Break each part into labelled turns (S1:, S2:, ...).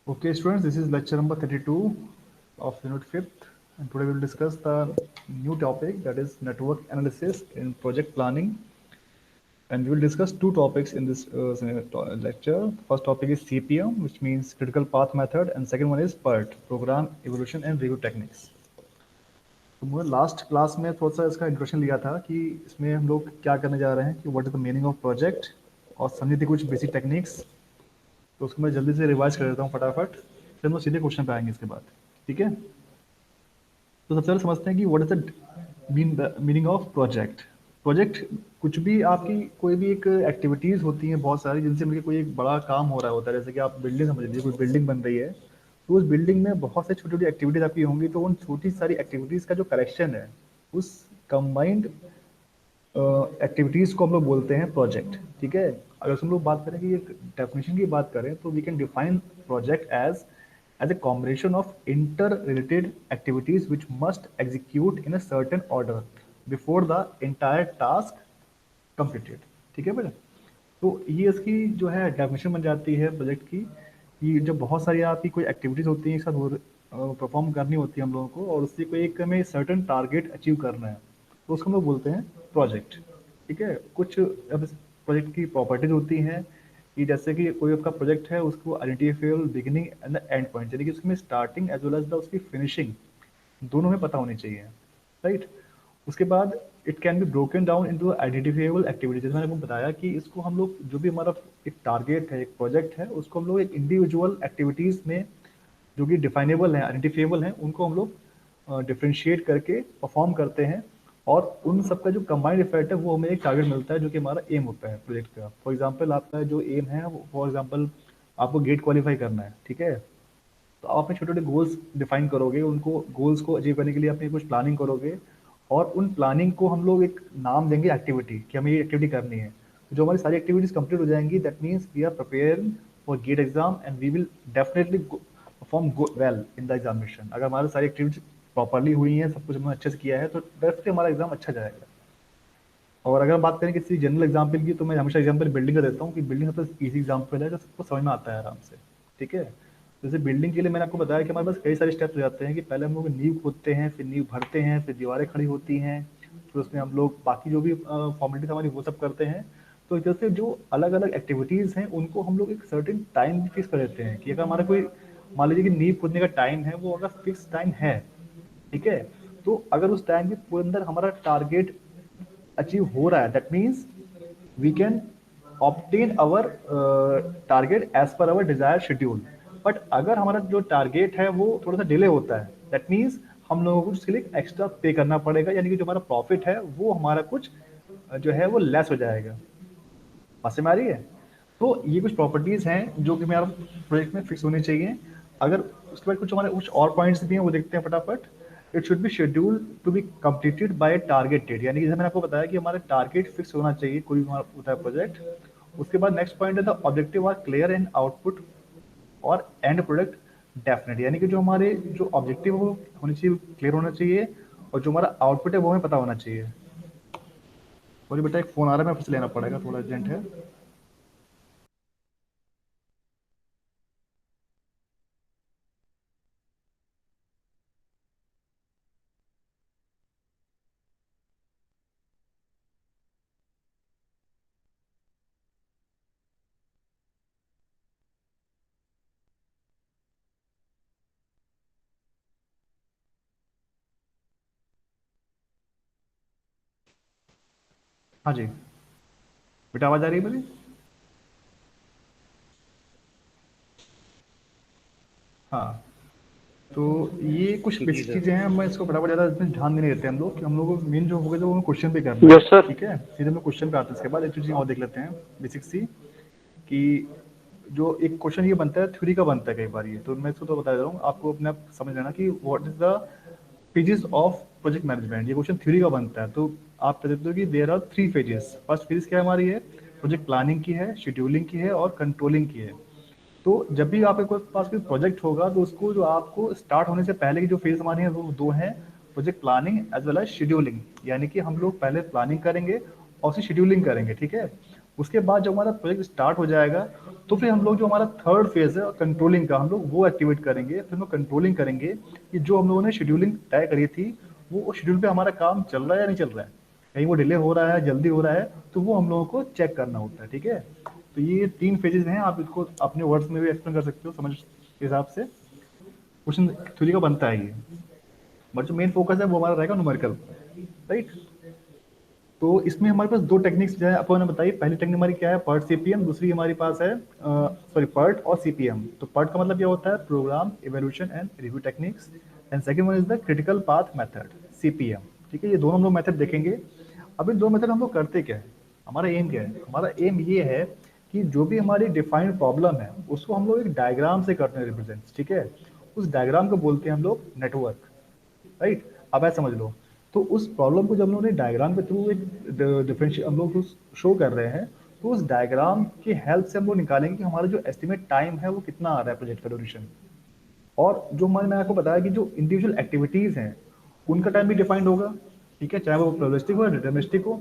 S1: Okay, students, this is lecture number 32 of unit 5th, and today we will discuss the new topic, that is network analysis in project planning. And we will discuss two topics in this lecture. First topic is CPM, which means critical path method, and second one is PERT, program evolution and review techniques. तो मुझे last class में थोड़ा सा इसका introduction लिया था कि इसमें हम लोग क्या करने जा रहे हैं, कि what is the meaning of project, और समझी थी कुछ बेसिक टेक्निक्स। तो उसको मैं जल्दी से रिवाइज कर देता हूँ फटाफट, फिर हम लोग सीधे क्वेश्चन पे आएंगे इसके बाद। ठीक है, तो सबसे पहले समझते हैं कि what is the meaning of project. Project कुछ भी, आपकी कोई भी एक एक्टिविटीज़ होती हैं बहुत सारी, जिनसे मिलकर कोई एक बड़ा काम हो रहा होता है। जैसे कि आप बिल्डिंग समझ लीजिए, कोई बिल्डिंग बन रही है, तो उस बिल्डिंग में बहुत से छोटी छोटी एक्टिविटीज़ आपकी होंगी, तो उन छोटी सारी एक्टिविटीज़ का जो कलेक्शन है, उस कंबाइंड एक्टिविटीज़ को हम लोग बोलते हैं प्रोजेक्ट। ठीक है, अगर हम लोग बात करें कि एक डेफिनेशन की बात करें, तो we can define project as a combination of interrelated activities which must execute in a certain order before the entire task completed। ठीक है बेटा, तो ये इसकी जो है डेफिनेशन बन जाती है प्रोजेक्ट की, कि जब बहुत सारी आपकी कोई एक्टिविटीज होती हैं एक साथ परफॉर्म करनी होती है हम लोगों को, और उससे कोई एक हमें सर्टन टारगेट अचीव करना है, तो उसको हम लोग बोलते हैं प्रोजेक्ट। ठीक है, कुछ अब प्रोजेक्ट की प्रॉपर्टीज होती हैं, कि जैसे कि कोई आपका प्रोजेक्ट है, उसको identifiable beginning and the end point, यानी कि उसमें starting as well as the उसकी फिनिशिंग दोनों हमें पता होनी चाहिए। राइट, उसके बाद it can be broken down into identifiable activities. जैसे मैंने आपको बताया कि इसको हम लोग, जो भी हमारा एक टारगेट है, एक प्रोजेक्ट है, उसको हम लोग एक इंडिविजुअल एक्टिविटीज में जो कि डिफाइनेबल है, आइडेंटिफाइबल है, उनको हम लोग डिफ्रेंशिएट करके परफॉर्म करते हैं, और उन सबका जो कंबाइंड इफेक्ट है, वो हमें एक टारगेट मिलता है, जो कि हमारा एम होता है प्रोजेक्ट का। फॉर एग्जाम्पल, आपका जो एम है, फॉर एग्जाम्पल आपको गेट क्वालिफाई करना है। ठीक है, तो आप अपने छोटे छोटे गोल्स डिफाइन करोगे, उनको गोल्स को अचीव करने के लिए अपनी कुछ प्लानिंग करोगे, और उन प्लानिंग को हम लोग एक नाम देंगे एक्टिविटी, कि हमें ये एक्टिविटी करनी है। तो जो हमारी सारी एक्टिविटीज कंप्लीट हो जाएंगी, that means we are preparing for GATE exam, and we will definitely perform well in the examination. अगर हमारी सारी एक्टिविटीज प्रॉपरली हुई हैं, सब कुछ हमने अच्छे से किया है, तो डेफिनेटली हमारा एग्जाम अच्छा जाएगा। और अगर हम बात करें किसी जनरल एग्जाम्पल की, तो मैं हमेशा एग्जाम्पल बिल्डिंग का देता हूँ, कि बिल्डिंग सबसे ईजी एग्जाम्पल है, जो सबको समझ में आता है आराम से। ठीक है, जैसे बिल्डिंग के लिए मैंने आपको बताया कि हमारे पास कई सारे स्टेप्स हो जाते हैं, कि पहले हम लोग नींव खोदते हैं, फिर नींव भरते हैं, फिर दीवारें खड़ी होती हैं, फिर उसमें हम लोग बाकी जो भी फॉर्मेलिटीज हमारी वो सब करते हैं। तो जैसे जो अलग अलग एक्टिविटीज़ हैं, उनको हम लोग एक सर्टेन टाइम फिक्स कर देते हैं, कि अगर हमारा कोई, मान लीजिए कि नींव खोदने का टाइम है, वो अगर फिक्स टाइम है, ठीक है, तो अगर उस टाइम के अंदर हमारा टारगेट अचीव हो रहा है, that means we can obtain our target as per our Dzire schedule. But अगर हमारा जो टारगेट है वो थोड़ा सा डिले होता है, दैट मीन्स हम लोगों को उसके लिए एक्स्ट्रा पे करना पड़ेगा, यानी कि जो हमारा प्रॉफिट है वो हमारा कुछ जो है वो लेस हो जाएगा। बात में आ रही है? तो ये कुछ प्रॉपर्टीज हैं जो कि हमारे प्रोजेक्ट में फिक्स होनी चाहिए। अगर उसके बाद कुछ हमारे कुछ और पॉइंट्स भी हैं, वो देखते हैं फटाफट। It should be schedule to be completed by target date, यानी कि जैसे मैंने आपको बताया कि हमारा टारगेट फिक्स होना चाहिए कोई भी हमारा होता है प्रोजेक्ट। उसके बाद नेक्स्ट पॉइंट है the objective are clear and output और एंड प्रोडक्ट डेफिनेट, यानी कि जो हमारे जो ऑब्जेक्टिव है वो होनी चाहिए, क्लियर होना चाहिए, और जो हमारा आउटपुट है वो हमें पता होना चाहिए। और ये बेटा एक फोन आ रहा है, मैं फिर से लेना पड़ेगा, थोड़ा अर्जेंट है। हाँ जी बेटा, आवाज आ रही है मेरी? हाँ, तो ये कुछ
S2: जी
S1: बेसिक
S2: सर।
S1: चीज़ें हैं, मैं इसको फटाफट ज़्यादा इसमें ध्यान नहीं देते हम लोग, कि हम लोग को मेन जो होगा, जो हमें क्वेश्चन पे करना है।
S2: Yes sir.
S1: ठीक है, सीधे हम लोग क्वेश्चन पे आते हैं, इसके बाद एक चीज़ और देख लेते हैं बेसिक सी, कि जो एक क्वेश्चन ये बनता है, थ्योरी का बनता है कई बार ये, तो मैं इसको तो बता दे रहा हूँ आपको, अपने आप समझ लेना कि what is the phases of project management. ये क्वेश्चन थ्योरी का बनता है, तो आप कह देते हो कि there are 3 phases. First phase क्या हमारी है? प्रोजेक्ट प्लानिंग की है, शेड्यूलिंग की है, और कंट्रोलिंग की है। तो जब भी आपके पास कोई प्रोजेक्ट होगा, तो उसको जो आपको स्टार्ट होने से पहले की जो फेज हमारी है, वो दो हैं, project planning as well as scheduling. यानी कि हम लोग पहले प्लानिंग करेंगे और उसकी शेड्यूलिंग करेंगे। ठीक है, उसके बाद जब हमारा प्रोजेक्ट स्टार्ट हो जाएगा तो फिर हम लोग जो हमारा थर्ड फेज है कंट्रोलिंग का, हम लोग वो एक्टिवेट करेंगे। फिर हम लोग कंट्रोलिंग करेंगे कि जो हम लोगों ने शेड्यूलिंग तय करी थी वो शेड्यूल पे हमारा काम चल रहा है या नहीं चल रहा है, कहीं वो डिले हो रहा है, जल्दी हो रहा है, तो वो हम लोगों को चेक करना होता है। ठीक है, तो ये 3 फेजेस हैं, आप इसको अपने वर्ड्स में भी एक्सप्लेन कर सकते हो समझ के हिसाब से। क्वेश्चन थ्योरी का बनता है ये, बट जो मेन फोकस है वो हमारा रहेगा न्यूमेरिकल, राइट। तो इसमें हमारे पास दो टेक्निक्स जो है आपको मैंने बताई। पहली टेक्निक हमारी क्या है, पर्ट सीपीएम। दूसरी हमारी पास है सॉरी पर्ट और सीपीएम। तो पर्ट का मतलब क्या होता है, program evolution and review techniques, and second one is the critical path method, CPM. ठीक है, ये दोनों हम लोग मेथड देखेंगे। अब इन दो मेथड हम लोग करते क्या है, हमारा एम क्या है, हमारा एम ये है कि जो भी हमारी डिफाइंड प्रॉब्लम है उसको हम लोग एक डायग्राम से करते हैं रिप्रेजेंट। ठीक है, उस डायग्राम को बोलते हैं हम लोग नेटवर्क, राइट। अब ऐसा समझ लो, तो उस प्रॉब्लम को जब हम लोगों ने डायग्राम के थ्रू एक डिफरेंशियल हम लोग शो कर रहे हैं, तो उस डायग्राम की हेल्प से हम लोग निकालेंगे कि हमारा जो एस्टिमेट टाइम है वो कितना आ रहा है प्रोजेक्ट का ड्यूरेशन। और जो मैंने आपको बताया कि जो इंडिविजुअल एक्टिविटीज हैं उनका टाइम भी डिफाइंड होगा। ठीक है, चाहे वो प्रोबेबिलिस्टिक हो या डिटरमिनिस्टिक हो।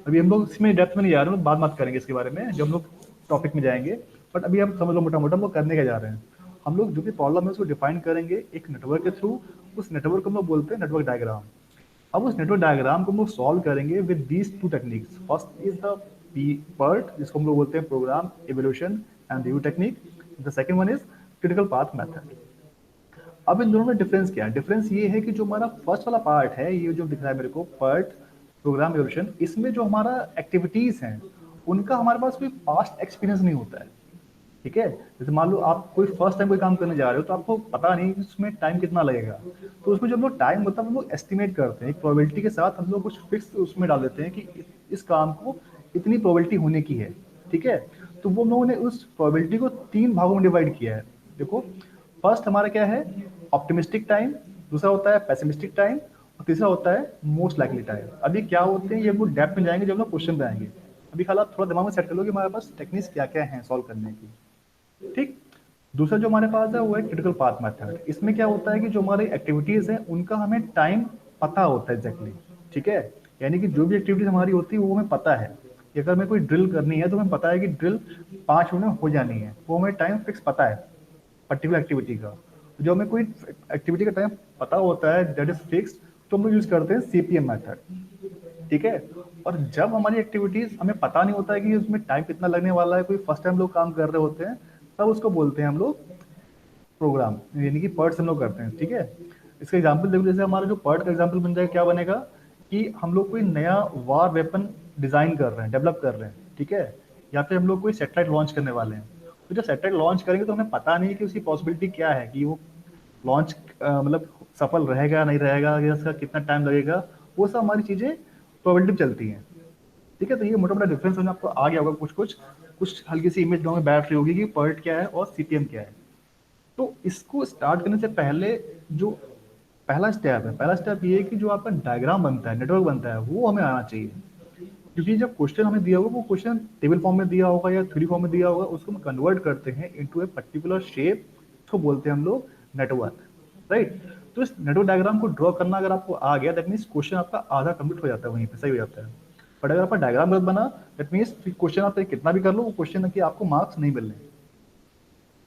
S1: अभी हम लोग इसमें डेप्थ में नहीं जा रहे हैं, बाद बात करेंगे इसके बारे में जब हम लोग टॉपिक में जाएंगे। बट अभी हम समझ लो मोटा मोटा हम लोग करने का जा रहे हैं, हम लोग जो भी प्रॉब्लम है उसको डिफाइन करेंगे एक नेटवर्क के थ्रू। उस नेटवर्क को हम लोग बोलते हैं नेटवर्क डायग्राम। अब उस नेटवर्क डायग्राम को हम लोग सॉल्व करेंगे with these two techniques. First is the PERT, जिसको हम लोग बोलते हैं program evolution and review technique. The second one is critical path method. अब इन दोनों में डिफरेंस क्या है, डिफरेंस ये है कि जो हमारा फर्स्ट वाला पार्ट है, ये जो दिख रहा है मेरे को पर्ट प्रोग्राम इवोल्यूशन, इसमें जो हमारा एक्टिविटीज हैं उनका हमारे पास कोई पास्ट एक्सपीरियंस नहीं होता है। ठीक है, जैसे मान लो आप कोई फर्स्ट टाइम कोई काम करने जा रहे हो तो आपको पता नहीं कि उसमें टाइम कितना लगेगा। तो उसमें जो हम लोग टाइम होता है हम लोग एस्टिमेट करते हैं, एक प्रोबेबिलिटी के साथ हम लोग कुछ फिक्स उसमें डाल देते हैं कि इस काम को इतनी प्रोबेबिलिटी होने की है। ठीक है, तो वो हम लोगों ने उस प्रोबेबिलिटी को 3 भागों में डिवाइड किया है। देखो, फर्स्ट हमारा क्या है, ऑप्टिमिस्टिक टाइम। दूसरा होता है पेसिमिस्टिक टाइम, और तीसरा होता है मोस्ट लाइकली टाइम। अभी क्या होते हैं ये हम लोग डेप्थ में जाएंगे जब हम लोग क्वेश्चन पे आएंगे। अभी खाली आप थोड़ा दिमाग में सेट कर लो कि हमारे पास टेक्निक्स क्या क्या है सॉल्व करने की। ठीक। दूसरा जो हमारे पास है वो है क्रिटिकल पाथ मेथड। इसमें क्या होता है कि जो हमारी एक्टिविटीज है उनका हमें टाइम पता होता है एग्जैक्टली। ठीक है, यानी कि जो भी एक्टिविटीज हमारी होती है वो हमें पता है कि अगर हमें कोई ड्रिल करनी है तो हमें पता है कि ड्रिल 5 मिनट में हो जानी है, वो हमें टाइम फिक्स पता है पर्टिकुलर एक्टिविटी का। तो जो हमें कोई एक्टिविटी का टाइम पता होता है दैट इज फिक्स्ड, तो हम लोग यूज करते हैं सीपीएम मेथड। ठीक है, और जब हमारी एक्टिविटीज हमें पता नहीं होता है कि उसमें टाइम कितना लगने वाला है, कोई फर्स्ट टाइम लोग काम कर रहे होते हैं, तब उसको बोलते हैं हम लोग प्रोग्राम, यानी कि पर्ट्स हम लोग करते हैं। ठीक है, इसका एग्जांपल देखो, जैसे हमारा जो पर्ट का एग्जांपल बन जाएगा क्या बनेगा कि हम लोग कोई नया वार वेपन डिजाइन कर रहे हैं, डेवलप कर रहे हैं। ठीक है, या फिर हम लोग कोई सैटेलाइट लॉन्च करने वाले हैं। तो जब सैटेलाइट लॉन्च करेंगे तो हमें पता नहीं है कि उसकी पॉसिबिलिटी क्या है कि वो लॉन्च मतलब सफल रहेगा नहीं रहेगा, या उसका कितना टाइम लगेगा, वो सब हमारी चीजें प्रोबेबिलिटी चलती हैं। ठीक है, तो ये मोटा मोटा डिफरेंस समझ आपको आ गया होगा, कुछ कुछ कुछ हल्की सी इमेज में बैठ रही होगी कि पर्ट क्या है और सीपीएम क्या है। तो इसको स्टार्ट करने से पहले जो पहला स्टेप है, पहला स्टेप ये है कि जो आपका डायग्राम बनता है, नेटवर्क बनता है, वो हमें आना चाहिए। क्योंकि जब क्वेश्चन हमें दिया होगा वो क्वेश्चन टेबल फॉर्म में दिया होगा या थ्योरी फॉर्म में दिया होगा, उसको हम कन्वर्ट करते हैं इनटू ए पर्टिकुलर शेप, उसको बोलते हैं हम लोग नेटवर्क, राइट। तो इस नेटवर्क डायग्राम को ड्रॉ करना अगर आपको आ गया, दैट मीन्स क्वेश्चन आपका आधा कंप्लीट हो जाता है, वहीं पे सही हो जाता है। बट अगर आपका डायग्राम गलत बना, दैट मीन्स क्वेश्चन आप कितना भी कर लो, वो क्वेश्चन की आपको मार्क्स नहीं मिलने,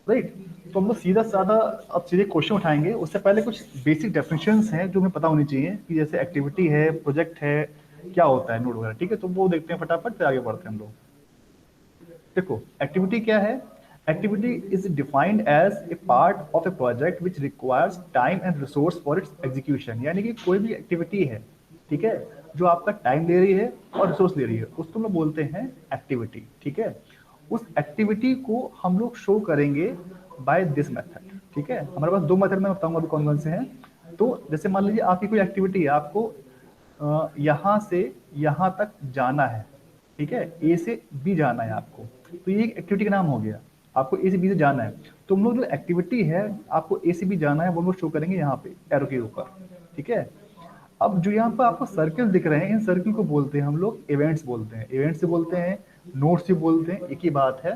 S1: राइट। तो हम लोग सीधा साधा अब सीधे क्वेश्चन उठाएंगे। उससे पहले कुछ बेसिक डेफिनेशंस हैं जो हमें पता होनी चाहिए कि जैसे एक्टिविटी है, प्रोजेक्ट है, क्या होता है, नोड वगैरह। ठीक है, तो वो देखते हैं फटाफट, फिर आगे बढ़ते हैं हम लोग। देखो, एक्टिविटी क्या है, activity is defined as a part of a project which requires time and resource for its execution. यानी कि कोई भी एक्टिविटी है, ठीक है, जो आपका टाइम ले रही है और रिसोर्स ले रही है, उसको हम लोग बोलते हैं एक्टिविटी। ठीक है, उस एक्टिविटी को हम लोग शो करेंगे बाय दिस मेथड। ठीक है, हमारे पास दो मेथड मैं बताऊंगा अभी कौन कौन से हैं। तो जैसे मान लीजिए आपकी कोई एक्टिविटी है, आपको यहाँ से यहाँ तक जाना है। ठीक है, ए से बी जाना है आपको, तो ये एक एक्टिविटी का नाम हो गया। आपको ए से बी से जाना है, तो हम लोग जो एक्टिविटी है आपको ए से बी जाना है वो लोग शो करेंगे यहाँ पे एरो के ऊपर। ठीक है, अब जो यहाँ पर आपको सर्कल दिख रहे हैं, इन सर्कल को बोलते हैं हम लोग इवेंट्स बोलते हैं, इवेंट्स से बोलते हैं, नोट्स से बोलते हैं, एक ही बात है।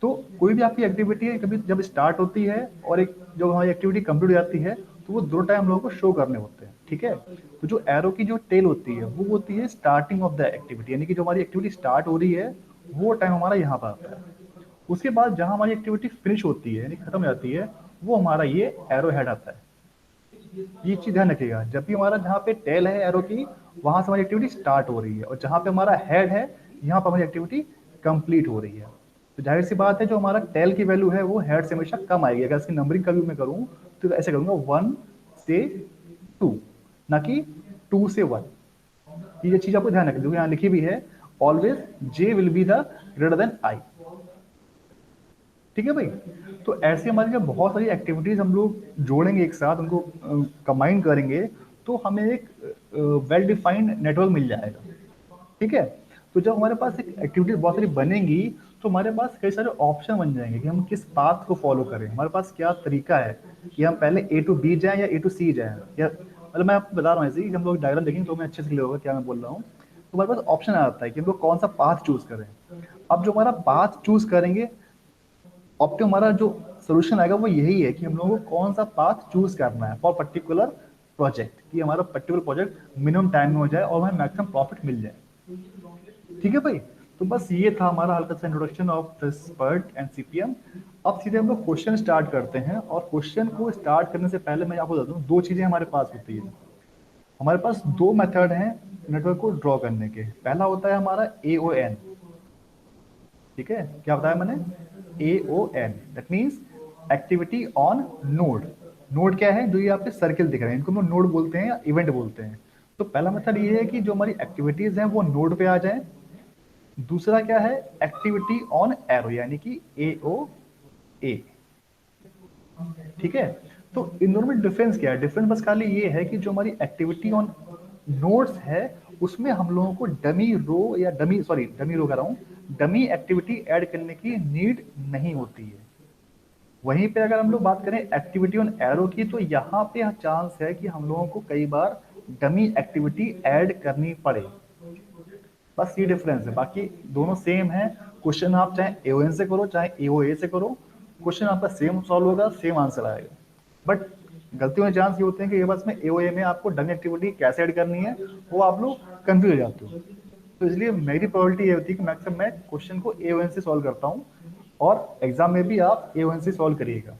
S1: तो कोई भी आपकी एक्टिविटी है, कभी जब स्टार्ट होती है और एक जब हमारी एक्टिविटी कंप्लीट हो जाती है, तो वो दो टाइम लोगों को शो करने होते हैं। ठीक है, तो जो एरो की जो टेल होती है वो होती है स्टार्टिंग ऑफ द एक्टिविटी, यानी कि जो हमारी एक्टिविटी स्टार्ट हो रही है वो टाइम हमारा यहाँ पर आता है। उसके बाद जहाँ हमारी एक्टिविटी फिनिश होती है यानी खत्म हो जाती है, वो हमारा ये एरो हेड आता है। ये चीज ध्यान रखिएगा, जब भी हमारा जहाँ पे टेल है एरो की, वहां से हमारी एक्टिविटी स्टार्ट हो रही है, और जहाँ पे हमारा हेड है, यहाँ पर हमारी एक्टिविटी कंप्लीट हो रही है। तो जाहिर सी बात है, जो हमारा टेल की वैल्यू है वो हेड से हमेशा कम आएगी। अगर इसकी नंबरिंग कभी मैं करूँ तो ऐसे करूंगा 1 से 2, ना कि 2 से 1। ये चीज आपको ध्यान रखनी है, यहाँ लिखी भी है, always J will be the greater than I. ठीक है भाई। तो ऐसे हमारी जब बहुत सारी एक्टिविटीज हम लोग जोड़ेंगे एक साथ, उनको कंबाइन करेंगे, तो हमें एक वेल डिफाइंड नेटवर्क मिल जाएगा। ठीक है। तो जब हमारे पास एक एक्टिविटीज बहुत सारी बनेंगी, तो हमारे पास कई सारे ऑप्शन बन जाएंगे कि हम किस पाथ को फॉलो करें, हमारे पास क्या तरीका है कि हम पहले ए टू बी जाएं या ए टू सी जाएं, या मतलब मैं आपको बता रहा हूँ ऐसे ही, हम लोग डायग्राम देखेंगे तो हमें अच्छे से क्लियर होगा क्या मैं बोल रहा हूँ। तो हमारे पास ऑप्शन आता है कि हम लोग कौन सा पाथ चूज करें। अब जो हमारा पाथ चूज करेंगे, ऑप्टिमम हमारा जो सोल्यूशन आएगा वो यही है कि हम लोगों को कौन सा पाथ चूज करना है फॉर पर्टिकुलर प्रोजेक्ट, कि हमारा पर्टिकुलर प्रोजेक्ट मिनिमम टाइम में हो जाए और हमें मैक्सिमम प्रॉफिट मिल जाए। ठीक है भाई। तो बस ये था हमारा हल्का सा introduction of the PERT and CPM. अब सीधे हम लोग क्वेश्चन स्टार्ट करते हैं, और क्वेश्चन को स्टार्ट करने से पहले मैं आपको बता दूं, दो चीजें हमारे पास होती है। हमारे पास दो मेथड हैं नेटवर्क को ड्रॉ करने के। पहला होता है हमारा AON। ठीक है, क्या बताया मैंने? AON, that means activity on node. Node क्या है? जो ये आपके सर्किल दिख रहे हैं, इनको हम नोड बोलते हैं या इवेंट बोलते हैं। तो पहला मेथड ये है कि जो हमारी एक्टिविटीज हैं वो नोड पे आ जाएं। दूसरा क्या है? एक्टिविटी ऑन एरो, यानी कि AOA। ठीक है। तो इन दोनों में डिफरेंस क्या है? डिफरेंस बस खाली ये है कि जो हमारी एक्टिविटी ऑन नोड्स है, उसमें हम लोगों को डमी रो या डमी रो कर रहा हूँ, डमी एक्टिविटी ऐड करने की नीड नहीं होती है। वहीं पे अगर हम लोग बात करें एक्टिविटी ऑन एरो की, तो यहाँ पे चांस है कि हम लोगों को कई बार डमी एक्टिविटी ऐड करनी पड़े। बस ये डिफरेंस है, बाकी दोनों सेम है। क्वेश्चन आप चाहे AON से करो चाहे AOA से करो, क्वेश्चन आपका सेम सॉल्व होगा, सेम आंसर आएगा। बट गलती होने चांस ये होते हैं कि ये बस में AOA में आपको डमी एक्टिविटी कैसे ऐड करनी है, वो आप लोग कंफ्यूज हो जाते हो। तो इसलिए मेरी प्रायोरिटी ये होती है कि मैक्सिमम मैं क्वेश्चन को AON से सॉल्व करता हूँ, और एग्जाम में भी आप AON से सॉल्व करिएगा।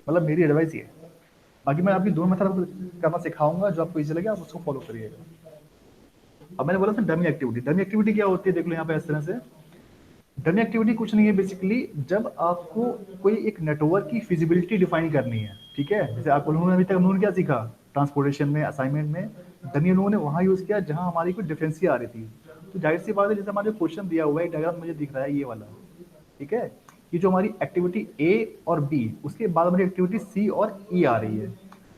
S1: मतलब मेरी एडवाइस ये है। बाकी मैं आपकी दोनों मेथड करना सिखाऊंगा, जो आपको इजी लगे आप उसको फॉलो करिएगा। अब मैंने बोला था डमी एक्टिविटी। डमी एक्टिविटी क्या होती है, देख लो यहाँ पे इस तरह से। डमी एक्टिविटी कुछ नहीं है बेसिकली, जब आपको कोई एक नेटवर्क की फिजिबिलिटी डिफाइन करनी है। ठीक है, जैसे आप उन्होंने अभी तक उन्होंने क्या सीखा ट्रांसपोर्टेशन में, असाइनमेंट में, डमी उन्होंने वहां यूज किया जहां हमारी कोई डिफरेंसी आ रही थी। तो जाहिर सी बात है, जैसे हमारे क्वेश्चन दिया हुआ है, डायग्राम मुझे दिख रहा है ये वाला। ठीक है, कि जो हमारी एक्टिविटी A और B, उसके बाद हमारी एक्टिविटी C और E आ रही है।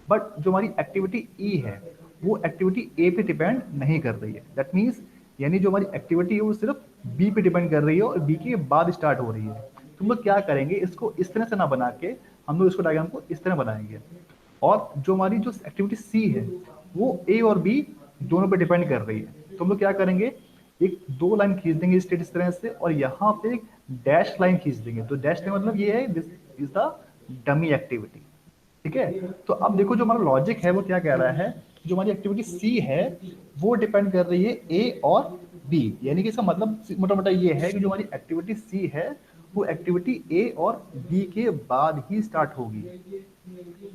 S1: बट जो हमारी एक्टिविटी E है, वो एक्टिविटी A पे डिपेंड नहीं कर रही है। दैट मीन्स यानी जो हमारी एक्टिविटी है वो सिर्फ B पे डिपेंड कर रही है, और B के बाद स्टार्ट हो रही है। तुम लोग क्या करेंगे, इसको इस तरह से ना बना के हम लोग इसको डायग्राम को इस तरह बनाएंगे। और जो हमारी जो एक्टिविटी C है, वो A और B दोनों पे डिपेंड कर रही है। तो हम लोग क्या करेंगे, एक दो लाइन खींच देंगे स्ट्रेट इस तरह से, और यहाँ पे एक डैश लाइन खींच देंगे। तो डैश लाइन मतलब ये है, this is the dummy activity. ठीक है। तो अब देखो जो हमारा लॉजिक है वो क्या कह रहा है, जो हमारी एक्टिविटी सी है वो डिपेंड कर रही है ए और बी। यानी कि इसका मतलब मोटा मोटा ये है कि जो हमारी एक्टिविटी सी है वो एक्टिविटी ए और बी के बाद ही स्टार्ट होगी।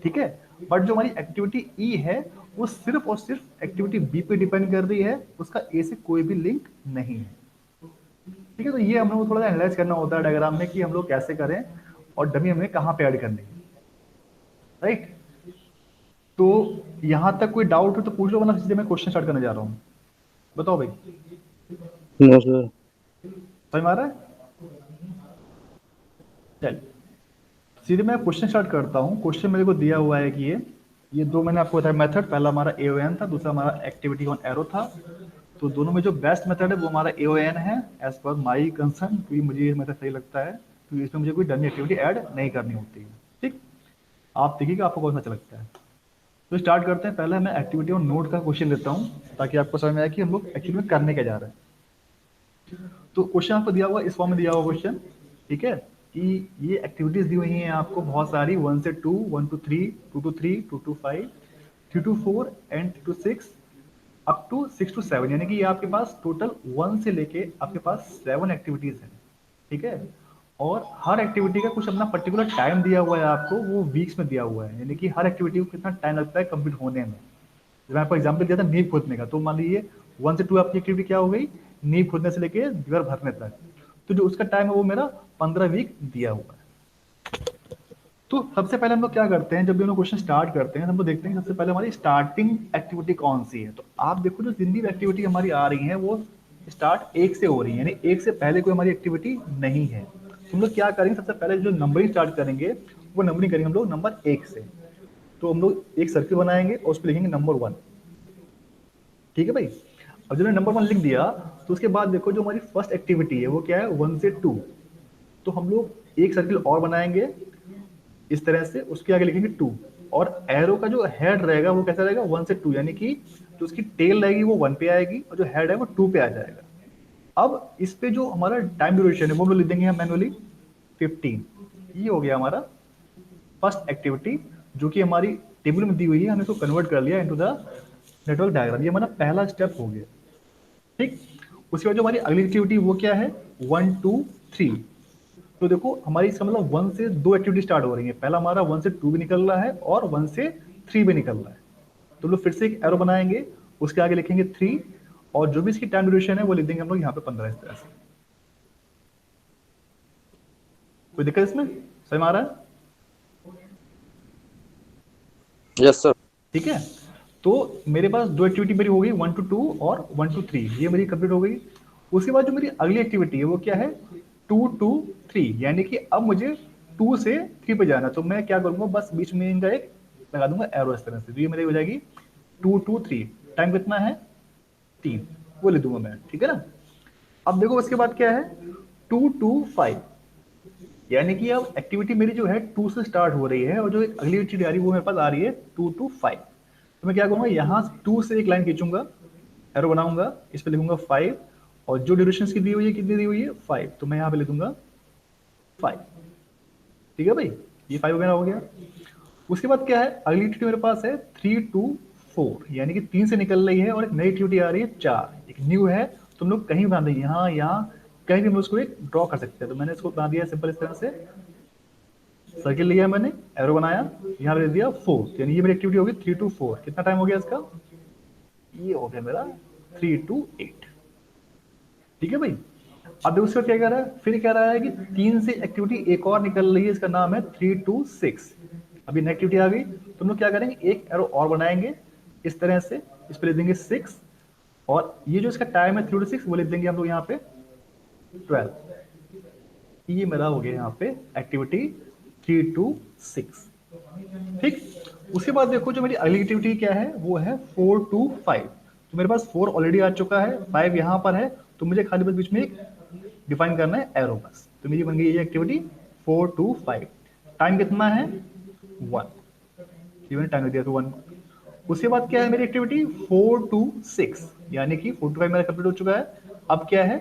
S1: ठीक है। बट जो हमारी एक्टिविटी ई है वो सिर्फ और सिर्फ एक्टिविटी बी पे डिपेंड कर रही है, उसका ए से कोई भी लिंक नहीं है। ठीक है। तो ये हम लोग को थोड़ा सा एनालाइज करना होता है डायग्राम में कि हम लोग कैसे करें और डमी हमें कहाँ पे ऐड करनी है। राइट। तो यहां तक कोई डाउट हो तो पूछ लो, वरना सीधे मैं क्वेश्चन स्टार्ट करने जा रहा हूँ। बताओ भाई।
S2: No sir.
S1: समझ में आ रहा है? चल सीधे मैं क्वेश्चन स्टार्ट करता हूँ। क्वेश्चन मेरे को दिया हुआ है कि ये दो मैंने आपको बताया मेथड, पहला हमारा AON था, दूसरा हमारा एक्टिविटी ऑन एरो था। तो दोनों में जो बेस्ट मेथड है वो हमारा AON है एज पर माई कंसर्न, क्योंकि मुझे ये मेथड सही लगता है, क्योंकि इसमें मुझे कोई डमी एक्टिविटी ऐड नहीं करनी होती है। ठीक। आप देखिएगा आपको कौन सा अच्छा लगता है। तो स्टार्ट करते हैं। पहले मैं एक्टिविटी ऑन नोड का क्वेश्चन लेता हूँ, ताकि आपको समझ में आए कि हम लोग एक्चुअली में करने क्या जा रहे हैं। तो क्वेश्चन आपको दिया हुआ इस फॉर्म में दिया हुआ क्वेश्चन। ठीक है, कि ये एक्टिविटीज दी हुई हैं आपको बहुत सारी, 1 से 2, 1 to 3, 2 to 3, 2 to 5, 3 to 4 and 3 to 6, up to 6 to 7, यानी कि ये आपके पास टोटल 1 से लेके आपके पास 7 एक्टिविटीज हैं, ठीक है। और हर एक्टिविटी का कुछ अपना पर्टिकुलर टाइम दिया हुआ है आपको, वो वीक्स में दिया हुआ है, यानी कि हर एक्टिविटी को कितना टाइम लगता है कंप्लीट होने में। जब मैं आपको एग्जाम्पल दिया था नींव खोदने का, तो मान लीजिए 1 से 2 आपकी एक्टिविटी क्या हो गई, नींव खोदने से लेके दीवार भरने तक, तो जो उसका टाइम है वो मेरा 15 वीक दिया हुआ है। तो सबसे पहले हम लोग क्या करते हैं, जब भी हम लोग क्वेश्चन स्टार्ट करते हैं हम लोग देखते हैं सबसे पहले हमारी स्टार्टिंग एक्टिविटी कौन सी है। तो आप देखो जो जितनी भी एक्टिविटी हमारी आ रही है वो स्टार्ट 1 से हो रही है, यानी 1 से पहले कोई हमारी एक्टिविटी नहीं है। तो हम लोग क्या करेंगे, सबसे पहले जो नंबरिंग स्टार्ट करेंगे वो नंबरिंग करेंगे हम लोग नंबर 1 से। तो हम लोग एक सर्किल बनाएंगे और उस पर लिखेंगे नंबर 1, ठीक है भाई। अब जब नंबर 1 लिख दिया तो उसके बाद देखो जो हमारी फर्स्ट एक्टिविटी है वो क्या है, 1 से 2। तो हम लोग एक सर्किल और बनाएंगे इस तरह से, उसके आगे लिखेंगे 2, और एरो का जो हेड रहेगा वो कैसा रहेगा, 1 से 2, यानी कि जो उसकी टेल रहेगी वो 1 पे आएगी और जो हेड है वो 2 पे आ जाएगा। अब इस पे जो हमारा टाइम ड्यूरेशन है वो हम लोग लिख देंगे हम मैनुअली 15। ये हो गया हमारा फर्स्ट एक्टिविटी, जो कि हमारी टेबल में दी हुई है, हमने इसको कन्वर्ट कर लिया इनटू द नेटवर्क डायग्राम। ये हमारा पहला स्टेप हो गया, ठीक। उसके बाद जो हमारी अगली एक्टिविटी वो क्या है, 1 2 3। तो देखो हमारी इसका मतलब 1 से 2 एक्टिविटी स्टार्ट हो रही है। पहला हमारा 1 से 2 भी निकल रहा है और 1 से 3 भी निकल रहा है। तो हम लोग फिर से एक एरो बनाएंगे, उसके आगे लिखेंगे 3, और जो भी इसकी टाइम ड्यूरेशन है वो लिख देंगे हम लोग यहाँ पे 15 इस तरह से। कोई दिक्कत इसमें, समझ में आ रहा है?
S2: Yes sir.
S1: ठीक है। तो मेरे पास दो एक्टिविटी मेरी हो गई, 1 to 2 और 1 to 3, ये मेरी कंप्लीट हो गई। उसके बाद जो मेरी अगली एक्टिविटी है वो क्या है, 2 to 3, यानी कि अब मुझे 2 से 3 पे जाना। तो मैं क्या करूंगा, बस बीच में इनका एक लगा दूंगा एरो इस तरह से, तो ये मेरी हो जाएगी 2 to 3। टाइम कितना है, 3, वो ले दूंगा मैं, ठीक है ना। अब देखो उसके बाद क्या है, 2 to 5, यानी कि अब एक्टिविटी मेरी जो है 2 से स्टार्ट हो रही है और जो एक अगली एक्टिविटी आ रही है वो मेरे पास आ रही है 2 to 5। तो मैं क्या करूंगा, यहाँ 2 से एक लाइन खींचूंगा, एरो बनाऊंगा, इस पे लिखूंगा 5, और जो ड्यूरेशन की दी हुई है कितनी दी हुई है 5, तो मैं यहाँ पे लिखूंगा 5, ठीक है भाई। ये 5 वगैरह हो गया। उसके बाद क्या है, अगली एक्टिविटी मेरे पास है 3 to 4, यानी कि 3 से निकल रही है और एक नई एक्टिविटी आ रही है 4, एक न्यू है। तुम लोग कहीं बना देंगे, यहाँ यहाँ कहीं भी हम उसको एक ड्रॉ कर सकते हैं। तो मैंने इसको बना दिया सिंपल इस तरह से, सर्किल लिया मैंने, एरो बनाया, यहाँ पे दे दिया 4, यानी ये मेरी एक्टिविटी होगी 3 to 4। कितना टाइम हो गया इसका, ये हो गया मेरा 3 to 8, ठीक है भाई। अब देखो उसका क्या कह रहा है, फिर कह रहा है कि 3 से एक्टिविटी एक और निकल रही है, इसका नाम है 3 to 6। अभी नेक्स्ट एक्टिविटी आ गई, तुम लोग क्या करेंगे, एक एरो और बनाएंगे इस तरह से, इस पे लिख देंगे 6, और ये जो इसका टाइम है 3 to 6 वो लिख देंगे हम लोग यहाँ पे 12। ये मेरा हो गया यहाँ पे एक्टिविटी 3 to 6, ठीक। उसके बाद देखो जो मेरी अगली एक्टिविटी क्या है वो है 4 to 5। तो मेरे पास 4 ऑलरेडी आ चुका है, 5 यहाँ पर है, तो मुझे खाली बस बीच में एक डिफाइन करना है एरो बस। तो मेरी बन गई ये एक्टिविटी 4 to 5। टाइम कितना है 1, ये मैंने टाइम दिया तो 1। उसके बाद क्या है मेरी एक्टिविटी 4 to 6, यानी कि 4 to 5 मेरा कंप्लीट हो चुका है। अब क्या है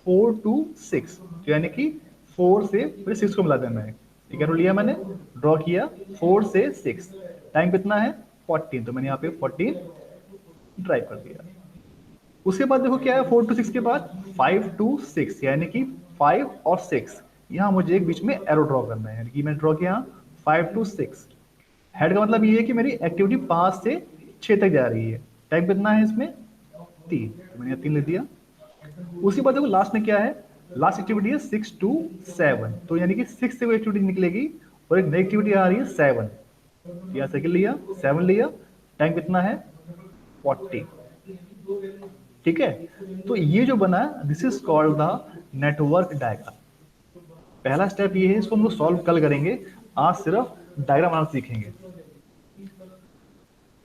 S1: 4 to 6, तो यानी कि 4 से फिर 6 को मिला देना है। ठीक है, लिया मैंने, ड्रॉ किया 4 से 6, टाइम कितना है 14, तो मैंने यहाँ पे 14 ड्राइव कर दिया। उसके बाद देखो क्या है 4 to 6 के बाद 5 to 6, यानी कि 5 और 6, यहाँ मुझे एक बीच में एरो ड्रॉ करना है, यानी कि मैंने ड्रॉ किया 5 to 6। हेड का मतलब ये है कि मेरी एक्टिविटी 5 से 6 तक जा रही है। टाइम कितना है इसमें 3, तो मैंने 3 लिख दिया। उसके बाद देखो लास्ट में क्या है, लास्ट एक्टिविटी है 6 to 7, तो यानी कि 6 से वो एक्टिविटी निकलेगी और एक नई एक्टिविटी आ रही है 7, या सर्किल लिया 7 लिया, टाइम कितना है 40, ठीक है। तो ये जो बना this is called the network diagram. पहला स्टेप ये है, इसको हम लोग सॉल्व कल करेंगे, आज सिर्फ डायग्राम बनाना सीखेंगे।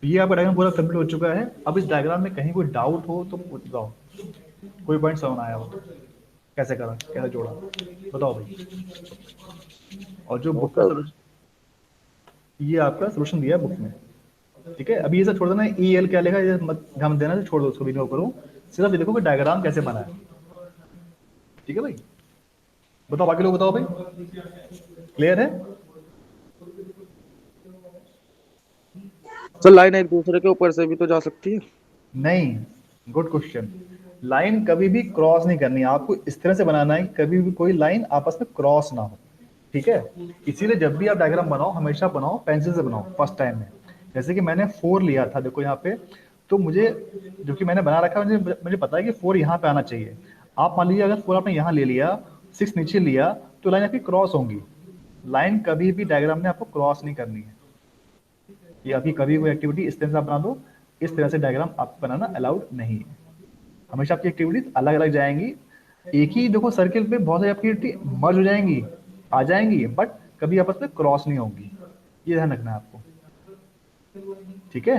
S1: ये आपका डायग्राम पूरा कंप्लीट हो चुका है। अब इस डायग्राम में कहीं कोई डाउट हो तो पूछ जाओ, कोई पॉइंट समझ आया हो तो, कैसे करा, कैसे जोड़ा, बताओ भाई। और जो बुक का सोल्यूशन, ये आपका सोल्यूशन दिया है बुक में, ठीक है। अभी ये सब छोड़ देना, ई एल क्या लिखा है ये मत ध्यान देना, छोड़ दो उसको, भी नहीं करो, सिर्फ ये देखो कि डायग्राम कैसे बना है, ठीक है भाई। बताओ बाकी लोग बताओ भाई, क्लियर है?
S2: सर लाइन एक दूसरे के ऊपर से भी तो जा सकती है।
S1: नहीं, गुड क्वेश्चन। लाइन कभी भी क्रॉस नहीं करनी है, आपको इस तरह से बनाना है कि कभी भी कोई लाइन आपस में क्रॉस ना हो। ठीक है, इसीलिए जब भी आप डायग्राम बनाओ हमेशा बनाओ पेंसिल से बनाओ फर्स्ट टाइम में। जैसे कि मैंने 4 लिया था, देखो यहाँ पे, तो मुझे जो कि मैंने बना रखा है, मुझे मुझे पता है कि 4 यहाँ पे आना चाहिए। आप मान लीजिए अगर 4 आपने यहाँ ले लिया, 6 नीचे लिया, तो लाइन आपकी क्रॉस होंगी। लाइन कभी भी डायग्राम में आपको क्रॉस नहीं करनी है। ये आपकी कभी कोई एक्टिविटी इस तरह से आप बना दो, इस तरह से डायग्राम आपको बनाना अलाउड नहीं है। हमेशा आपकी एक्टिविटीज अलग अलग जाएंगी। एक ही देखो सर्किल पे बहुत सारी एक्टिविटी मर्ज हो जाएंगी, आ जाएंगी, बट कभी आपस में क्रॉस नहीं होंगी। ये ध्यान रखना है आपको। ठीक है,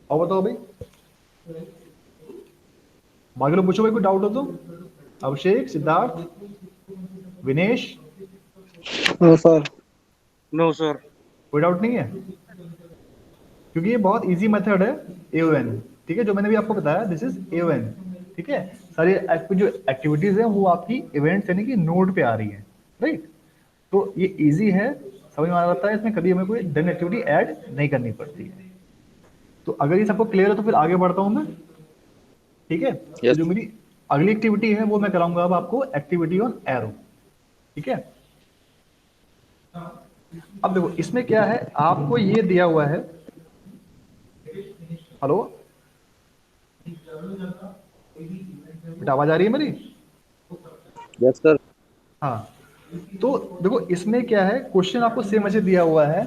S1: और बताओ भाई, बाकी लोग पूछो भाई, कोई डाउट हो तो। Abhishek, Siddharth, Vinesh,
S3: no sir.
S4: No sir.
S1: कोई डाउट नहीं है? क्योंकि ये बहुत इजी मेथड है, एओएन। ठीक है, जो मैंने भी आपको बताया, दिस इज एओएन। ठीक है, सारी आपकी जो एक्टिविटीज है वो आपकी इवेंट्स यानी कि नोड पे आ रही है, राइट। तो ये इजी है, समझ में आ जाता है, इसमें कभी हमें कोई डन एक्टिविटी ऐड नहीं करनी पड़ती है। तो अगर ये सबको क्लियर है तो फिर आगे बढ़ता हूँ मैं। ठीक है, तो
S2: Yes.
S1: जो मेरी अगली एक्टिविटी है वो मैं कराऊंगा अब आपको, एक्टिविटी ऑन एरो। ठीक है, अब देखो इसमें क्या है, आपको ये दिया हुआ है। हेलो, बेटा आवाज आ रही है मेरी?
S2: Yes, sir.
S1: हाँ, तो देखो इसमें क्या है, क्वेश्चन आपको सेम ऐसे दिया हुआ है।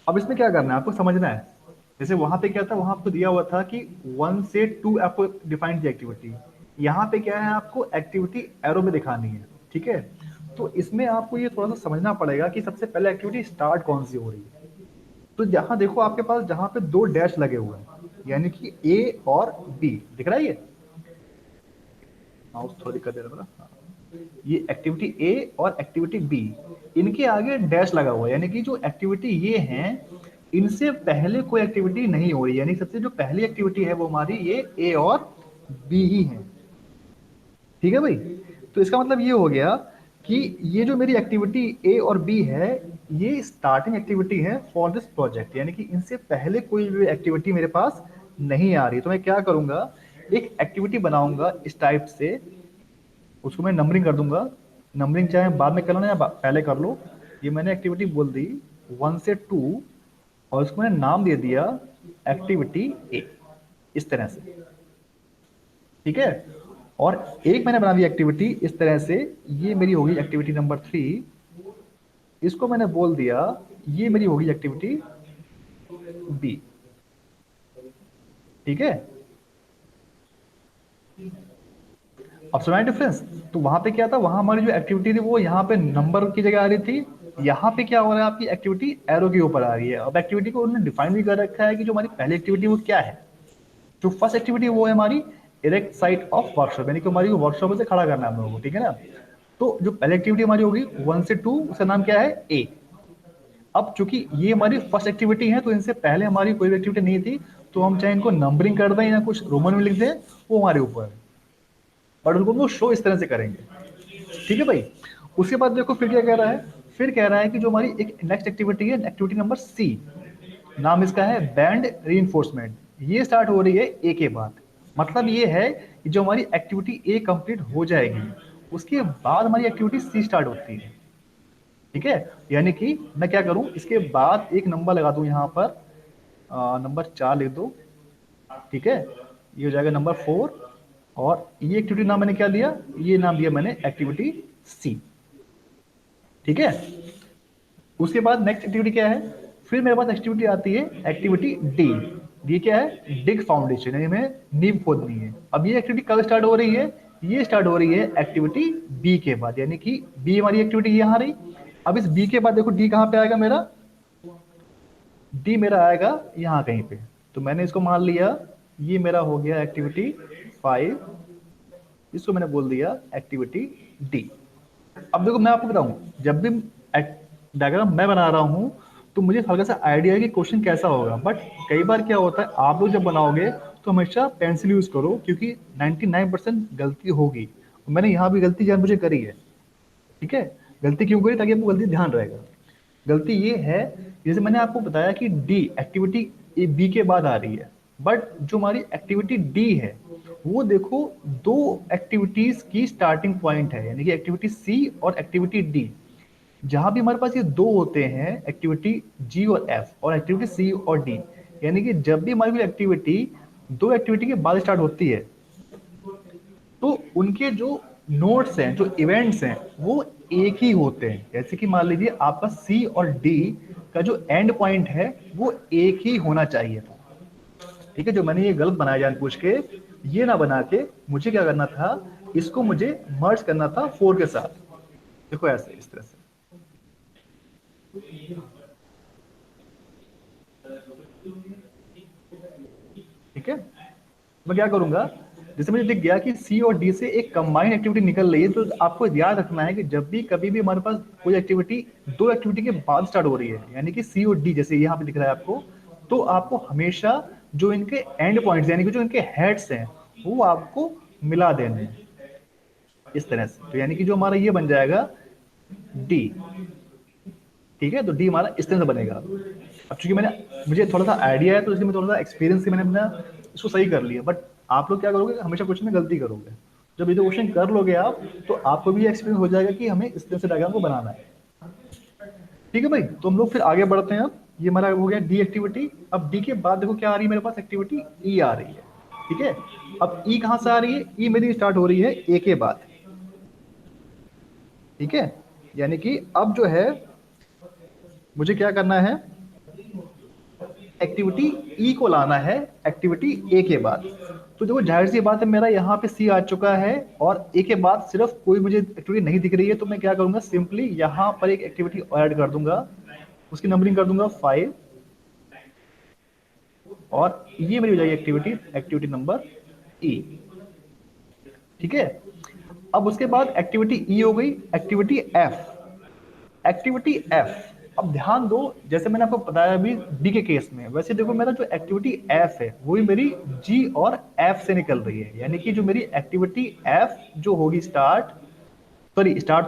S1: अब इसमें क्या करना है आपको समझना है। जैसे वहां पे क्या था, वहां आपको दिया हुआ था कि 1 से 2 आपको डिफाइन दी एक्टिविटी। यहाँ पे क्या है, आपको एक्टिविटी एरो में दिखानी है। ठीक है, तो इसमें आपको ये थोड़ा सा समझना पड़ेगा कि सबसे पहले एक्टिविटी स्टार्ट कौन सी हो रही है। तो जहां देखो आपके पास जहां पे 2 डैश लगे हुए हैं, यानी कि ए और बी, दिख रहा है ये माउस थोड़ा दिक्कत दे रहा है। हाँ। ये एक्टिविटी ए और एक्टिविटी बी, इनके आगे डैश लगा हुआ है, यानी कि जो एक्टिविटी ये हैं इनसे पहले कोई एक्टिविटी नहीं हो रही, यानी सबसे जो पहली एक्टिविटी है वो हमारी ये ए और बी ही है। ठीक है भाई, तो इसका मतलब ये हो गया कि ये जो मेरी एक्टिविटी ए और बी है, ये स्टार्टिंग एक्टिविटी है फॉर दिस प्रोजेक्ट, यानी कि इनसे पहले कोई भी एक्टिविटी मेरे पास नहीं आ रही। तो मैं क्या करूंगा, एक एक्टिविटी बनाऊंगा इस टाइप से, उसको मैं नंबरिंग कर दूंगा। नंबरिंग चाहे बाद में कर लो या पहले कर लो। ये मैंने एक्टिविटी बोल दी 1 से 2, और उसको मैंने नाम दे दिया एक्टिविटी ए, इस तरह से। ठीक है, और एक मैंने बना दी एक्टिविटी इस तरह से, ये मेरी होगी एक्टिविटी नंबर 3। इसको मैंने बोल दिया ये मेरी होगी एक्टिविटी बी। ठीक है, अब सुना डिफरेंस? तो वहां पे क्या था, वहां हमारी जो एक्टिविटी थी वो यहाँ पे नंबर की जगह आ रही थी, यहाँ पे क्या हो रहा है, आपकी एक्टिविटी एरो के ऊपर आ रही है। अब एक्टिविटी को उन्होंने डिफाइन भी कर रखा है कि जो हमारी पहली एक्टिविटी वो क्या है। जो फर्स्ट एक्टिविटी वो है हमारी इरेक्ट साइट ऑफ वर्कशॉप, यानी कि हमारी वर्कशॉप से खड़ा करना है हम लोगों को। ठीक है ना, तो जो पहली एक्टिविटी हमारी होगी 1 से 2, उसका नाम क्या है, ए। अब चूंकि ये हमारी फर्स्ट एक्टिविटी है, तो इनसे पहले हमारी कोई भी एक्टिविटी नहीं थी, तो हम चाहे इनको नंबरिंग कर दें या कुछ रोमन में लिख दें, वो हमारे ऊपर है, बट उनको हम शो इस तरह से करेंगे। ठीक है भाई, उसके बाद देखो फिर क्या कह रहा है, फिर कह रहा है कि जो हमारी एक नेक्स्ट एक्टिविटी है, एक्टिविटी नंबर सी, नाम इसका है बैंड रीइंफोर्समेंट। ये स्टार्ट हो रही है ए के बाद। मतलब ये है कि जो हमारी एक्टिविटी ए कंप्लीट हो जाएगी, उसके बाद हमारी एक्टिविटी सी स्टार्ट होती है। ठीक है, यानी कि मैं क्या करूं, इसके बाद एक नंबर लगा दूं यहाँ पर, नंबर 4 लिख दो। ठीक है, ये हो जाएगा नंबर 4, और ये एक्टिविटी नाम मैंने क्या लिया, ये नाम दिया मैंने एक्टिविटी सी। ठीक है, उसके बाद नेक्स्ट एक्टिविटी क्या है, फिर मेरे पास एक्टिविटी आती है एक्टिविटी डी। ये क्या है, डिग फाउंडेशन, यानी हमें नींव खोदनी है। अब ये एक्टिविटी कब स्टार्ट हो रही है, ये स्टार्ट हो रही है एक्टिविटी बी के बाद, यानी कि बी हमारी एक्टिविटी यहाँ रही। अब इस बी के बाद देखो डी कहाँ पे आएगा मेरा, डी मेरा आएगा यहाँ कहीं पे। तो मैंने इसको मान लिया, ये मेरा हो गया एक्टिविटी 5, इसको मैंने बोल दिया एक्टिविटी डी। अब देखो मैं आपको बताऊं, जब भी डायग्राम मैं बना रहा हूं तो मुझे हल्का सा आइडिया है कि क्वेश्चन कैसा होगा, बट कई बार क्या होता है, आप लोग जब बनाओगे तो हमेशा पेंसिल यूज करो, क्योंकि 99% गलती होगी। मैंने यहाँ भी गलती जान मुझे करी है। ठीक है, गलती क्यों करी, ताकि आपको गलती ध्यान रहेगा। गलती ये है, जैसे मैंने आपको बताया कि डी एक्टिविटी बी के बाद आ रही है, बट जो हमारी एक्टिविटी डी है वो देखो दो एक्टिविटीज की स्टार्टिंग पॉइंट है, यानी कि एक्टिविटी सी और एक्टिविटी डी। जहां भी हमारे पास ये दो होते हैं, एक्टिविटी जी और एफ और एक्टिविटी सी और डी, यानी कि जब भी हमारी कोई एक्टिविटी दो एक्टिविटी के बाद स्टार्ट होती है तो उनके जो नोट्स हैं, जो इवेंट्स हैं, वो एक ही होते हैं। जैसे कि मान लीजिए आपका सी और डी का जो एंड पॉइंट है वो एक ही होना चाहिए था। ठीक है, जो मैंने ये गलत बनाया जानबूझ के, ये ना बना के मुझे क्या करना था, इसको मुझे मर्ज करना था 4 के साथ। देखो ऐसे, इस तरह से। ठीक है, मैं क्या करूंगा, जैसे मुझे दिख गया कि सी और डी से एक कंबाइंड एक्टिविटी निकल रही है, तो आपको याद रखना है कि जब भी कभी भी हमारे पास कोई एक्टिविटी दो एक्टिविटी के बाद स्टार्ट हो रही है, यानी कि सी और डी जैसे यहाँ पे दिख रहा है आपको, तो आपको हमेशा जो इनके एंड पॉइंट्स यानी कि जो इनके हेड्स हैं वो आपको मिला देने हैं इस तरह से। तो यानी कि जो हमारा ये बन जाएगा डी। ठीक है, तो डी हमारा इस तरह से बनेगा। अब चूंकि मुझे थोड़ा सा आइडिया है तो इसलिए मैं थोड़ा सा एक्सपीरियंस से मैंने अपना इसको सही कर लिया, बट आप लोग क्या करोगे, हमेशा क्वेश्चन में गलती करोगे। जब ये क्वेश्चन कर लोगे आप तो आपको भी एक्सपीरियंस हो जाएगा कि हमें इस तरह से डायग्राम को बनाना है। ठीक है भाई, तो हम लोग फिर आगे बढ़ते हैं। अब ये हमारा हो गया डी एक्टिविटी। अब डी के बाद देखो क्या आ रही है मेरे पास, एक्टिविटी ई आ रही है। ठीक है, अब ई कहां से आ रही है, ई मेरी स्टार्ट हो रही है ए के बाद। ठीक है, यानी कि अब जो है मुझे क्या करना है, एक्टिविटी ई को लाना है एक्टिविटी ए के बाद। तो देखो जाहिर सी बात है, मेरा यहाँ पे सी आ चुका है और ए के बाद सिर्फ कोई मुझे एक्टिविटी नहीं दिख रही है, तो मैं क्या करूंगा, सिंपली यहाँ पर एक एक्टिविटी ऐड कर दूंगा, उसकी नंबरिंग कर दूंगा 5 और ये मेरी हो जाएगी एक्टिविटी नंबर ई। ठीक है, अब उसके बाद एक्टिविटी ई हो गई। एक्टिविटी एफ, अब ध्यान दो, जैसे मैंने आपको बताया अभी डी के केस में, वैसे देखो मेरा जो एक्टिविटी एफ है वही मेरी जी और एफ से निकल रही है, यानी कि जो मेरी एक्टिविटी एफ जो होगी स्टार्ट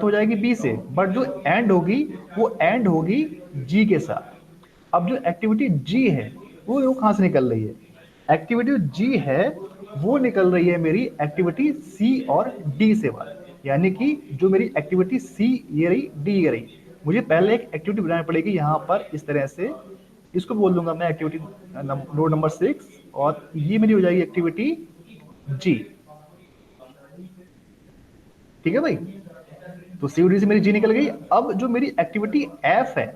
S1: हो जाएगी बी से, बट जो एंड होगी वो एंड होगी जी के साथ। अब जो एक्टिविटी जी है वो कहां से निकल रही है, एक्टिविटी जी है वो निकल रही है मेरी एक्टिविटी सी और डी से बात, यानी कि जो मेरी एक्टिविटी सी ये रही, डी ये रही। मुझे पहले एक एक्टिविटी बनानी पड़ेगी यहाँ पर इस तरह से, इसको बोल दूंगा मैं एक्टिविटी नोड नंबर 6 और ये मेरी हो जाएगी एक्टिविटी जी। ठीक है भाई, तो सी डी से मेरी जी निकल गई। अब जो मेरी एक्टिविटी एफ है,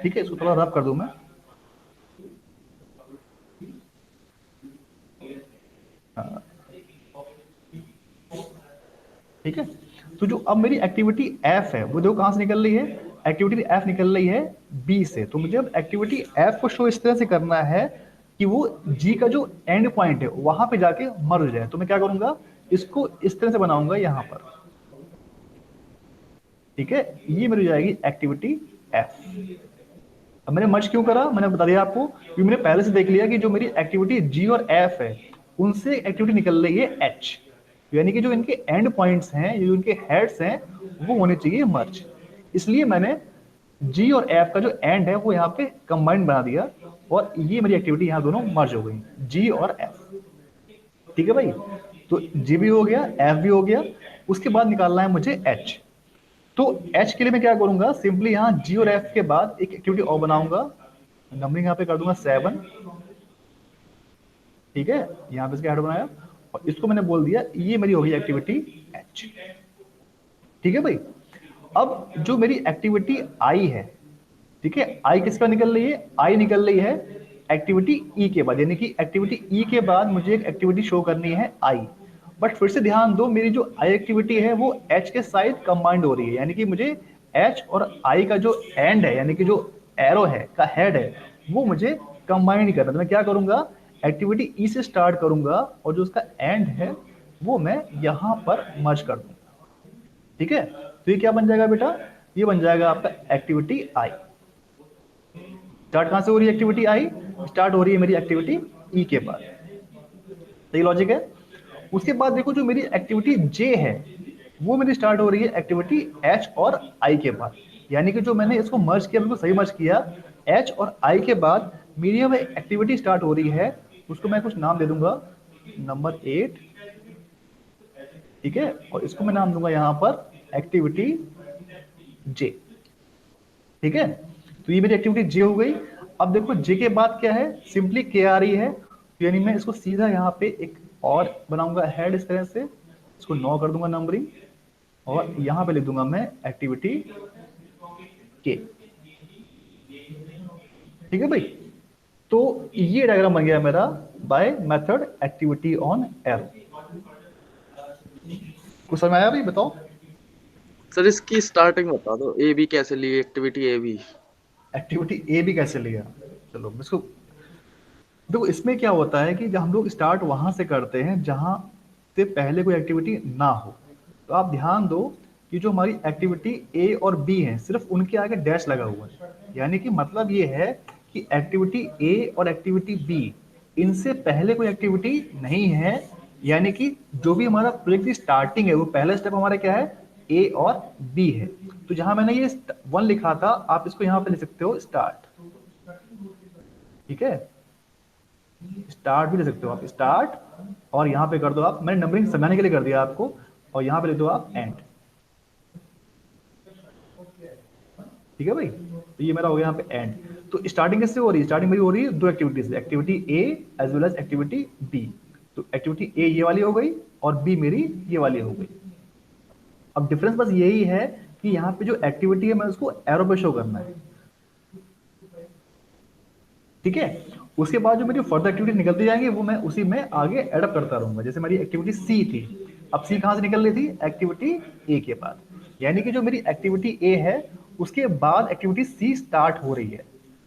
S1: ठीक है, इसको थोड़ा रफ कर दूं मैं, ठीक है, तो जो अब मेरी एक्टिविटी एफ है वो देखो कहां से निकल रही है, एक्टिविटी एफ निकल रही है बी से। तो मुझे अब एक्टिविटी एफ को शो इस तरह से करना है कि वो जी का जो एंड पॉइंट है वहां पे जाके मर जाए। तो मैं क्या करूंगा, इसको इस तरह से बनाऊंगा यहां पर। ठीक है, ये मेरी हो जाएगी एक्टिविटी एफ। अब मैंने मर्ज क्यों करा, मैंने बता दिया आपको, क्योंकि मैंने पहले से देख लिया कि जो मेरी एक्टिविटी जी और एफ है उनसे एक्टिविटी निकल रही है एच, यानी कि जो इनके एंड पॉइंट्स हैं, जो इनके हेड्स हैं, वो होने चाहिए मर्ज। इसलिए मैंने जी और एफ का जो एंड है वो यहाँ पे कंबाइंड बना दिया और ये मेरी एक्टिविटी यहाँ दोनों मर्ज हो गई, जी और एफ। ठीक है भाई, तो जी भी हो गया, एफ भी हो गया। उसके बाद निकालना है मुझे एच। तो एच के लिए मैं क्या करूंगा, सिंपली यहाँ जी और एफ के बाद एक एक्टिविटी और बनाऊंगा, नंबरिंग यहाँ पे कर दूंगा 7। ठीक है, यहाँ पे इसका हेड बनाया और इसको मैंने बोल दिया ये मेरी होगी एक्टिविटी एच। ठीक है भाई, अब जो मेरी एक्टिविटी आई है, ठीक है, आई किसका निकल रही है, आई निकल रही है एक्टिविटी ई के बाद, यानी कि एक्टिविटी ई के बाद मुझे एक एक्टिविटी शो करनी है आई। बट फिर से ध्यान दो, मेरी जो आई एक्टिविटी है वो एच के साथ कंबाइंड हो रही है, यानी कि मुझे एच और आई का जो एंड है, यानी कि जो एरो है का हेड है, वो मुझे कंबाइंड नहीं करना। तो मैं क्या करूंगा, एक्टिविटी ई से स्टार्ट करूंगा और जो उसका एंड है वो मैं यहां पर मर्ज कर दूंगा। ठीक है, तो ये क्या बन जाएगा बेटा, ये बन जाएगा आपका एक्टिविटी आई। स्टार्ट कहां से हो रही है, एक्टिविटी आई स्टार्ट हो रही है मेरी एक्टिविटी ई के बाद। सही लॉजिक है। उसके बाद देखो जो मेरी एक्टिविटी जे है वो मेरी स्टार्ट हो रही है एक्टिविटी एच और आई के बाद, यानी कि जो मैंने इसको मर्ज किया, बिल्कुल सही मर्ज किया, एच और आई के बाद मेरी अब एक्टिविटी स्टार्ट हो रही है, उसको मैं कुछ नाम दे दूंगा, नंबर 8, ठीक है, और इसको मैं नाम दूंगा यहाँ पर एक्टिविटी जे, ठीक है। तो ये मेरी एक्टिविटी जे हो गई। अब देखो जे के बाद क्या है, सिंपली के आ रही है, तो यानी मैं इसको सीधा यहाँ पे एक और बनाऊंगा हेड, इस तरह से इसको 9 कर दूंगा नंबरिंग, और यहाँ पे लिख दूंगा मैं एक्टिविटी के, ठीक है भाई। तो ये डायग्राम बन गया मेरा by method activity on arrow. कुछ समझ आया भाई, बताओ।
S2: सर इसकी स्टार्टिंग बता दो, ए बी कैसे ली, activity A B.
S1: Activity A भी कैसे लिया, चलो इसको देखो। इसमें क्या होता है कि जब हम लोग स्टार्ट वहां से करते हैं जहां से पहले कोई एक्टिविटी ना हो। तो आप ध्यान दो कि जो हमारी एक्टिविटी ए और बी है, सिर्फ उनके आगे डैश लगा हुआ है, यानी कि मतलब ये है कि एक्टिविटी ए और एक्टिविटी बी, इनसे पहले कोई एक्टिविटी नहीं है, यानी कि जो भी हमारा प्रोजेक्ट की स्टार्टिंग है वो पहला स्टेप हमारा क्या है, ए और बी है। तो जहां मैंने ये 1 लिखा था, आप इसको यहाँ पे लिख सकते हो स्टार्ट, ठीक है, स्टार्ट भी ले सकते हो आप, स्टार्ट, और यहाँ पे कर दो आप, मैंने नंबरिंग समझाने के लिए कर दिया आपको, और यहाँ पे लिख दो आप एंड, ठीक है भाई। तो ये मेरा हो गया यहाँ पे एंड। तो स्टार्टिंग किससे हो रही है, स्टार्टिंग मेरी हो रही है 2 एक्टिविटीज से, activity A as well as activity B. तो एक्टिविटी ए ये वाली हो गई, और बी मेरी ये वाली हो गई। अब डिफरेंस बस यही है कि यहाँ पे जो एक्टिविटी है मैं उसको एरो पे शो करना है, ठीक है। उसके बाद जो मेरी फर्दर एक्टिविटी निकलती जाएंगी वो मैं उसी में आगे एडअप करता रहूंगा। जैसे मेरी एक्टिविटी सी थी, अब सी कहां से निकल रही थी, एक्टिविटी ए के बाद, यानी कि जो मेरी एक्टिविटी ए है उसके बाद एक्टिविटी सी स्टार्ट हो रही है।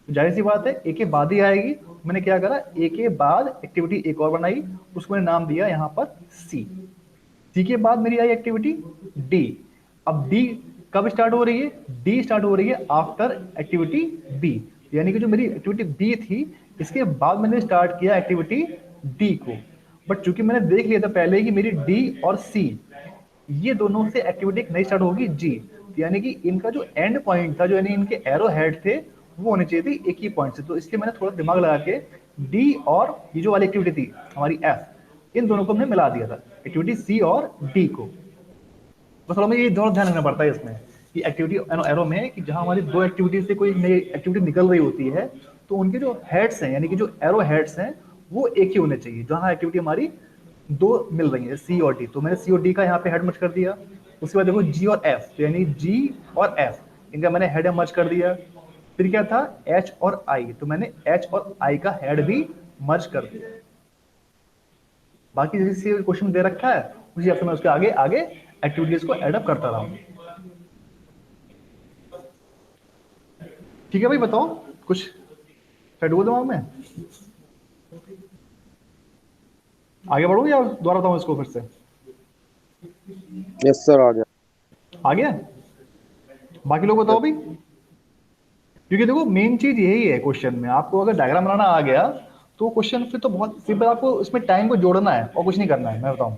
S1: तो जाहिर सी बात है ए के बाद ही आएगी। मैंने क्या करा, ए के बाद एक्टिविटी एक और बनाई, उसको मैंने नाम दिया यहाँ पर सी। सी के बाद मेरी आई एक्टिविटी डी। अब डी कब स्टार्ट हो रही है, डी स्टार्ट हो रही है आफ्टर एक्टिविटी बी, यानी कि जो मेरी एक्टिविटी बी थी इसके बाद मैंने स्टार्ट किया एक्टिविटी डी को। बट चूंकि मैंने देख लिया था पहले कि मेरी डी और सी ये दोनों से एक्टिविटी एक नई स्टार्ट होगी जी, यानी कि इनका जो एंड पॉइंट था, जो यानी इनके एरो हेड थे, वो होने चाहिए थी एक ही पॉइंट से। तो इसलिए मैंने थोड़ा दिमाग लगा के डी और ये जो वाली एक्टिविटी थी हमारी एफ, इन दोनों को हमने मिला दिया था, एक्टिविटी सी और डी को। बस थोड़ा मुझे ये दोनों ध्यान रखना पड़ता है इसमें कि एक्टिविटी एरो में, कि जहां हमारी 2 एक्टिविटी से कोई नई एक्टिविटी निकल रही होती है तो उनके जो हेड्स हैं, यानी कि जो एरो हेड्स हैं, वो एक ही होने चाहिए। जहां एक्टिविटी हमारी 2 मिल रही है, सी और डी, तो मैंने सी और डी का यहाँ पे हेड मर्ज कर दिया। उसके बाद देखो जी और एफ, तो यानी जी और एफ, इनका मैंने हेड मर्ज कर दिया। फिर क्या था, एच और आई, तो मैंने एच और आई का हेड भी मर्ज कर दिया। बाकी जैसे क्वेश्चन दे रखा है उसी हिसाब से मैं उसके आगे आगे एक्टिविटीज को एडअप करता रहा हूँ, ठीक है भाई। बताओ कुछ सेट हुआ दिमाग में, आगे बढ़ूं या दोबारा बताऊं इसको फिर से।
S2: यस सर, आ गया।
S1: आ गया, बाकी लोग बताओ भाई। क्योंकि देखो मेन चीज यही है क्वेश्चन में, आपको अगर डायग्राम बनाना आ गया तो क्वेश्चन फिर तो बहुत सिंपल, आपको उसमें टाइम को जोड़ना है और कुछ नहीं करना है, मैं बताऊं,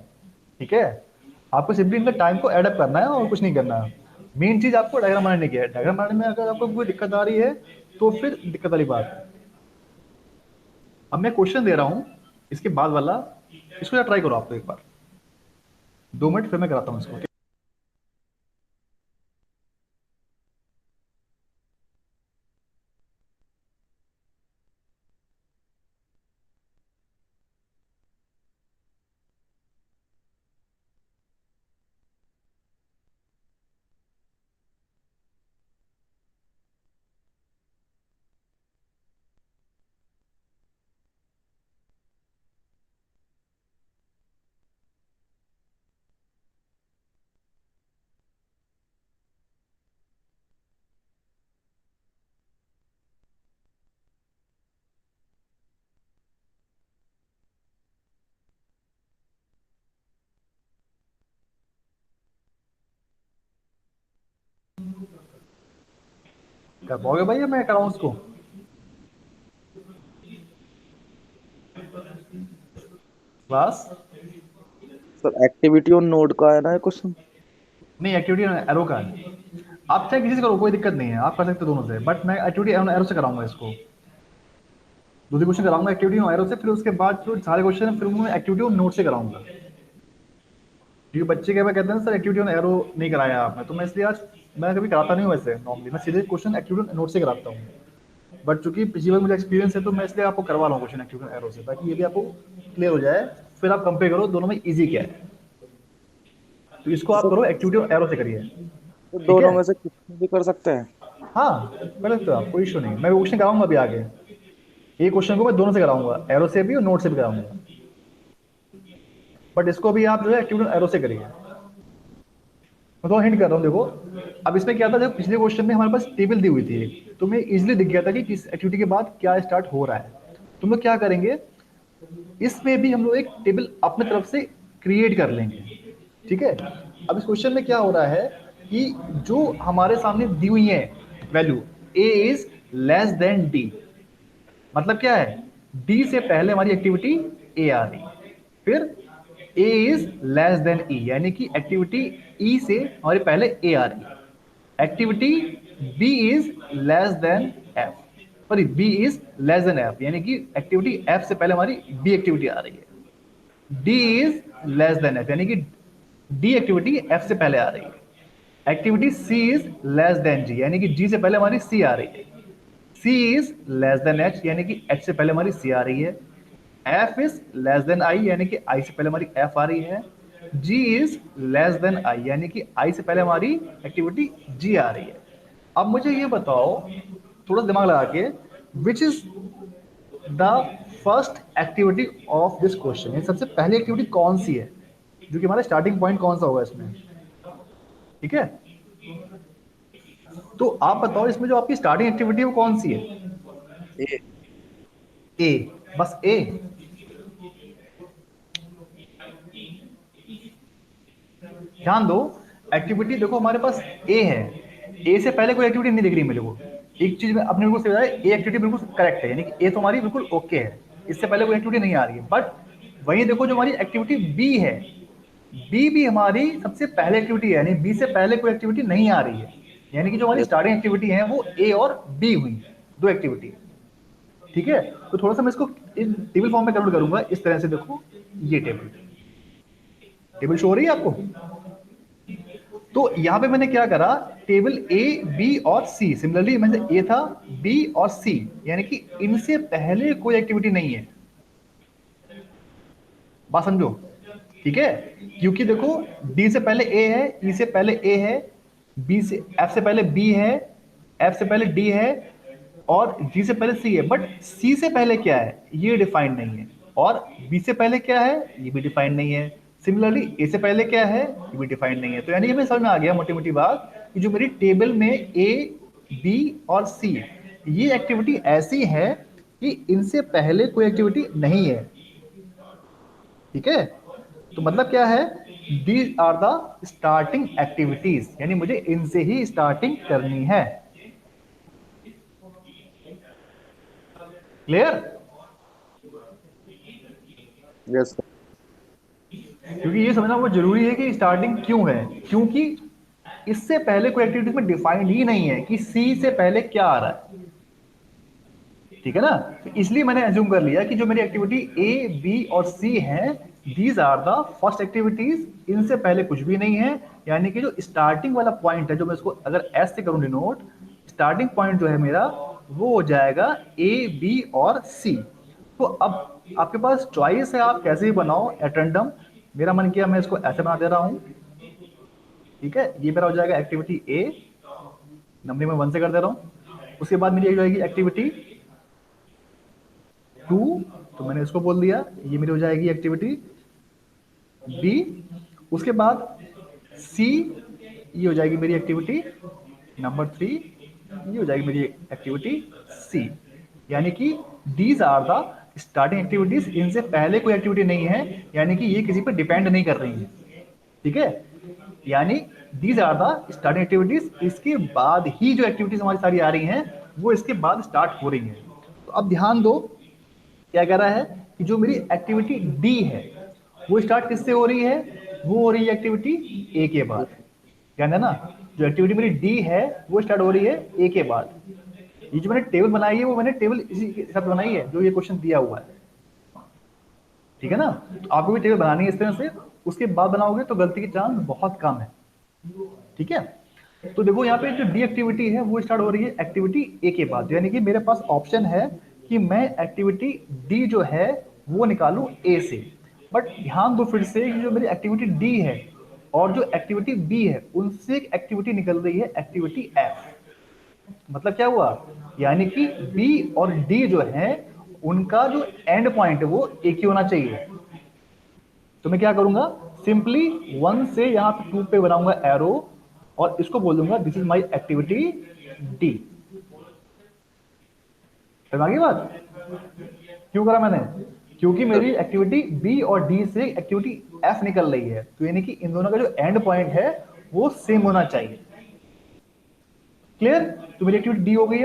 S1: ठीक है। आपको सिंपली इनका टाइम को एडअप करना है और कुछ नहीं करना है। मेन चीज आपको डायग्राम बनाने की है। डायग्राम बनाने में अगर आपको कोई दिक्कत आ रही है तो फिर दिक्कत वाली बात है। अब मैं क्वेश्चन दे रहा हूं इसके बाद वाला, इसको ट्राई करो आप तो एक बार, 2 मिनट फिर मैं कराता हूँ इसको। कर पाओगे भाई या मैं कराऊं उसको। Class
S2: sir activity on node का है ना ये क्वेश्चन।
S1: नहीं, एक्टिविटी एरो का है। आप चाहे किसी से करो, कोई दिक्कत नहीं है, आप कर सकते हो दोनों से, बट मैं एक्टिविटी एरो से कराऊंगा इसको। 2 क्वेश्चन कराऊंगा एक्टिविटी ऑन एरो से, फिर उसके बाद जो सारे क्वेश्चन है फिर मैं एक्टिविटी ऑन नोट से कराऊंगा। क्योंकि बच्चे क्या कहते हैं सर एक्टिविटी ऑन एरो नहीं कराया आपने, तो मैं इसलिए आज मैं कभी कराता नहीं हूँ वैसे, नॉर्मली मैं सीधे क्वेश्चन एक्टिविटी ऑन नोट से कराता हूँ। बट चूंकि पिछली बार मुझे एक्सपीरियंस है तो मैं इसलिए आपको करवा रहा हूँ क्वेश्चन एक्टिविटी ऑन एरो से, ताकि ये भी आपको क्लियर हो जाए, फिर आप कंपेयर करो दोनों में ईजी क्या है। तो इसको आप
S3: सर
S1: करो एक्टिविटी ऑन एरो से करिए,
S3: तो
S1: ठीक
S3: दोनों
S1: है।
S3: में से किसी भी कर सकते हैं?
S1: हाँ कर सकते हो आप, कोई इशू नहीं। मैं क्वेश्चन कराऊंगा अभी आगे, ये क्वेश्चन को मैं दोनों से कराऊंगा, एरो से भी और नोट से भी कराऊंगा। बट इसको भी आप जो है एक्टिविटी एरो से करिए। मैं तो हिंट कर रहा हूँ, देखो अब इसमें क्या था, जब पिछले क्वेश्चन में हमारे पास टेबल दी हुई थी तो मैं इजिली दिख गया था कि किस एक्टिविटी के बाद क्या स्टार्ट हो रहा है। तो हम लोग क्या करेंगे, इसमें भी हम लोग एक टेबल अपने तरफ से क्रिएट कर लेंगे, ठीक है। अब इस क्वेश्चन में क्या हो रहा है कि जो हमारे सामने दी हुई है value A is less then D, मतलब क्या है, डी से पहले हमारी एक्टिविटी ए आ रही, फिर ए इज लेस देन ई, यानी कि एक्टिविटी ई से हमारे पहले ए आ रही है। Activity B is less than F, sorry B is less than F, यानी कि एक्टिविटी एफ से पहले हमारी बी एक्टिविटी आ रही है। D is less than F, यानी कि डी एक्टिविटी एफ से पहले आ रही है। Activity C is less than G, यानी कि जी से पहले हमारी सी आ रही है। C is less then H, यानी कि H से पहले हमारी C आ रही है। F is less then I, यानी कि I से पहले हमारी F आ रही है। G is less then I, यानी कि I से पहले हमारी एक्टिविटी G आ रही है। अब मुझे ये बताओ थोड़ा दिमाग लगा के, which is the first activity of this question, सबसे पहली एक्टिविटी कौन सी है, जो कि हमारा स्टार्टिंग पॉइंट कौन सा होगा इसमें, ठीक है। तो आप बताओ इसमें जो आपकी स्टार्टिंग एक्टिविटी है वो कौन सी है।
S3: ए।
S1: ए, बस ए। ध्यान दो, एक्टिविटी देखो हमारे पास ए है, ए से पहले कोई एक्टिविटी नहीं दिख रही मेरे को। एक चीज में अपने बिल्कुल समझाए, ए एक्टिविटी बिल्कुल करेक्ट है, यानी कि ए तो हमारी बिल्कुल ओके है, इससे पहले कोई एक्टिविटी नहीं आ रही है। बट वहीं देखो जो हमारी एक्टिविटी बी है, बी भी हमारी सबसे पहले एक्टिविटी है, यानी बी से पहले कोई एक्टिविटी नहीं आ रही है, यानी कि जो हमारी स्टार्टिंग एक्टिविटी है वो ए और बी हुई, दो एक्टिविटी, ठीक है। तो थोड़ा सा मैं इसको इन टेबल फॉर्म में कन्वर्ट करूंगा इस तरह से, देखो ये टेबल शो हो रही है आपको। तो यहाँ पे मैंने क्या करा, टेबल ए बी और सी, सिमिलरली मैंने ए था बी और सी, यानी कि इनसे पहले कोई एक्टिविटी नहीं है, बात समझो, ठीक है। क्योंकि देखो डी से पहले ए है, ई से पहले ए है, बी से एफ से पहले बी है, एफ से पहले डी है और जी से पहले सी है। बट सी से पहले क्या है ये डिफाइंड नहीं है, और बी से पहले क्या है ये भी डिफाइंड नहीं है। सिमिलरली ए से पहले क्या है ये भी डिफाइंड नहीं है। तो यानी हमें समझ में आ गया मोटी मोटी बात कि जो मेरी टेबल में ए बी और सी, ये एक्टिविटी ऐसी है कि इनसे पहले कोई एक्टिविटी नहीं है, ठीक है। तो मतलब क्या है, these are the starting activities, यानी मुझे इनसे ही स्टार्टिंग करनी है, क्लियर।
S3: Yes sir.
S1: क्योंकि ये समझना वो जरूरी है कि स्टार्टिंग क्यों है, क्योंकि इससे पहले कोई एक्टिविटीज में डिफाइंड ही नहीं है कि सी से पहले क्या आ रहा है, ठीक है ना। तो इसलिए मैंने एज्यूम कर लिया कि जो मेरी एक्टिविटी ए बी और सी है, these are the first activities, इनसे पहले कुछ भी नहीं है। यानी कि जो स्टार्टिंग वाला पॉइंट है, जो मैं इसको अगर एस से करूं डिनोट, स्टार्टिंग पॉइंट जो है मेरा वो हो जाएगा ए बी और सी। तो अब आपके पास चॉइस है, आप कैसे भी बनाओ एट रैंडम। मेरा मन किया मैं इसको ऐसे बना दे रहा हूं, ठीक है। ये मेरा हो जाएगा एक्टिविटी ए, नंबरिंग में 1 से कर दे रहा हूं। उसके बाद मेरी हो जाएगी एक्टिविटी 2, तो मैंने इसको बोल दिया, ये मेरी हो जाएगी एक्टिविटी बी। उसके बाद सी, ये हो जाएगी मेरी एक्टिविटी नंबर 3, ये हो जाएगी मेरी एक्टिविटी सी। यानी कि these are the starting activities, इनसे पहले कोई एक्टिविटी नहीं है, यानी कि ये किसी पर डिपेंड नहीं कर रही है, ठीक है। यानी these are the starting activities, इसके बाद ही जो एक्टिविटीज हमारी सारी आ रही हैं वो इसके बाद स्टार्ट हो रही हैं। तो अब ध्यान दो क्या कह रहा है कि जो मेरी एक्टिविटी डी है वो स्टार्ट किससे हो रही है, वो हो रही है एक्टिविटी ए के बाद, ध्यान है ना। जो एक्टिविटी मेरी डी है वो स्टार्ट हो रही है ए के बाद। ये जो मैंने टेबल बनाई है वो मैंने टेबल इसी के साथ बनाई है जो ये क्वेश्चन दिया हुआ है, ठीक है ना। तो आपको भी टेबल बनानी है इस तरह से, उसके बाद बनाओगे तो गलती की चांस बहुत कम है, ठीक है। तो देखो यहाँ पे जो डी एक्टिविटी है वो स्टार्ट हो रही है एक्टिविटी ए के बाद, यानी कि मेरे पास ऑप्शन है कि मैं एक्टिविटी डी जो है वो निकालूं ए से। बट ध्यान दो फिर से कि जो मेरी एक्टिविटी डी है और जो एक्टिविटी बी है उनसे एक एक्टिविटी निकल रही है एक्टिविटी एफ। मतलब क्या हुआ, यानी कि बी और डी जो है उनका जो एंड पॉइंट है वो एक ही होना चाहिए। तो मैं क्या करूंगा, सिंपली 1 से यहां पे 2 पे बनाऊंगा एरो और इसको बोल दूंगा this is my activity D. आगे बात क्यों करा मैंने, क्योंकि मेरी एक्टिविटी बी और डी से एक्टिविटी एफ निकल रही है, तो यानी कि इन दोनों का जो एंड पॉइंट है वो सेम होना चाहिए। क्लियर। तो मेरी एक्टिविटी डी हो गई।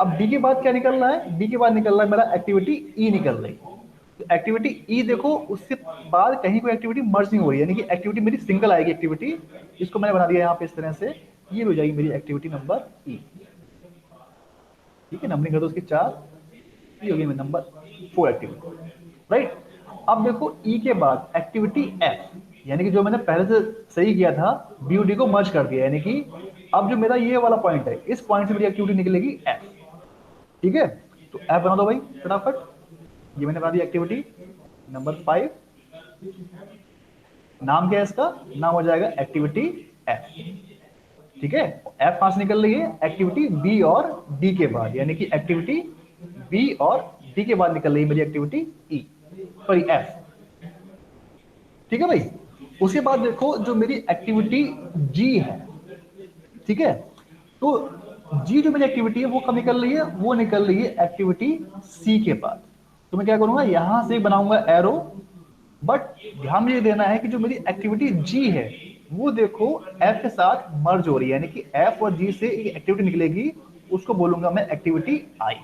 S1: अब डी के बाद क्या निकल रहा है, डी के बाद निकल रहा है मेरा एक्टिविटी ई निकल रही है। तो एक्टिविटी ई देखो उससे बाद कहीं कोई एक्टिविटी मर्ज नहीं हो रही है, यानी कि एक्टिविटी मेरी सिंगल आएगी एक्टिविटी। इसको मैंने बना दिया यहाँ पे इस तरह से, ये हो जाएगी मेरी एक्टिविटी नंबर ई, ठीक है। नंबरिंग कर दो उसकी 4, ये हो गई मेरी नंबर 4 एक्टिविटी, राइट। अब देखो ई के बाद एक्टिविटी एफ, यानी कि जो मैंने पहले से सही किया था बी और डी को मर्ज कर दिया, यानी कि अब जो मेरा ये वाला पॉइंट है इस पॉइंट से मेरी एक्टिविटी निकलेगी एफ, ठीक है। तो एफ बना दो भाई फटाफट, ये मैंने बना दिया एक्टिविटी नंबर 5। नाम क्या है इसका, नाम हो जाएगा एक्टिविटी एफ, ठीक है। एफ कहां से निकल रही है, एक्टिविटी बी और डी के बाद, यानी कि एक्टिविटी बी और डी के बाद निकल रही है मेरी एक्टिविटी ई, सॉरी एफ, ठीक है भाई। उसके बाद देखो जो मेरी एक्टिविटी जी है, ठीक है। तो जी जो मेरी एक्टिविटी है वो कब निकल रही है, वो निकल रही है एक्टिविटी सी के बाद। तो मैं क्या करूंगा, यहां से बनाऊंगा एरो, बट ध्यान मुझे देना है कि जो मेरी एक्टिविटी जी है वो देखो एफ के साथ मर्ज हो रही है, यानी कि एफ और जी से एक एक्टिविटी निकलेगी, उसको बोलूंगा मैं एक्टिविटी आई,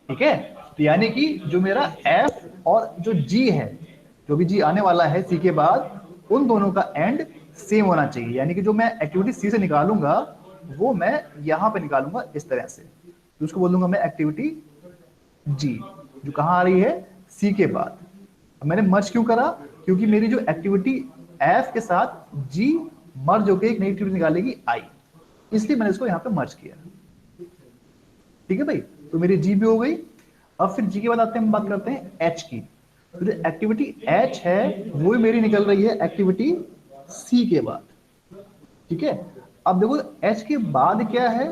S1: ठीक है। तो यानी कि जो मेरा एफ और जो जी है, जो भी जी आने वाला है सी के बाद, उन दोनों का एंड सेम होना चाहिए, यानी कि जो मैं एक्टिविटी सी से निकालूंगा वो मैं यहां पे निकालूंगा इस तरह से, तो उसको बोलूंगा मैं एक्टिविटी जी, जो कहां आ रही है सी के बाद। अब मैंने मर्ज क्यों करा, क्योंकि मेरी जो एक्टिविटी एफ के साथ जी मर्ज होकर एक नई एक्टिविटी निकालेगी आई, इसलिए मैंने इसको यहां पे मर्ज किया, ठीक है भाई। तो मेरी जी भी हो गई। अब फिर जी के बाद आते हैं, हम बात करते हैं एच की। तो जो एक्टिविटी एच है वो मेरी निकल रही है एक्टिविटी सी के बाद, ठीक है। अब देखो एच के बाद क्या है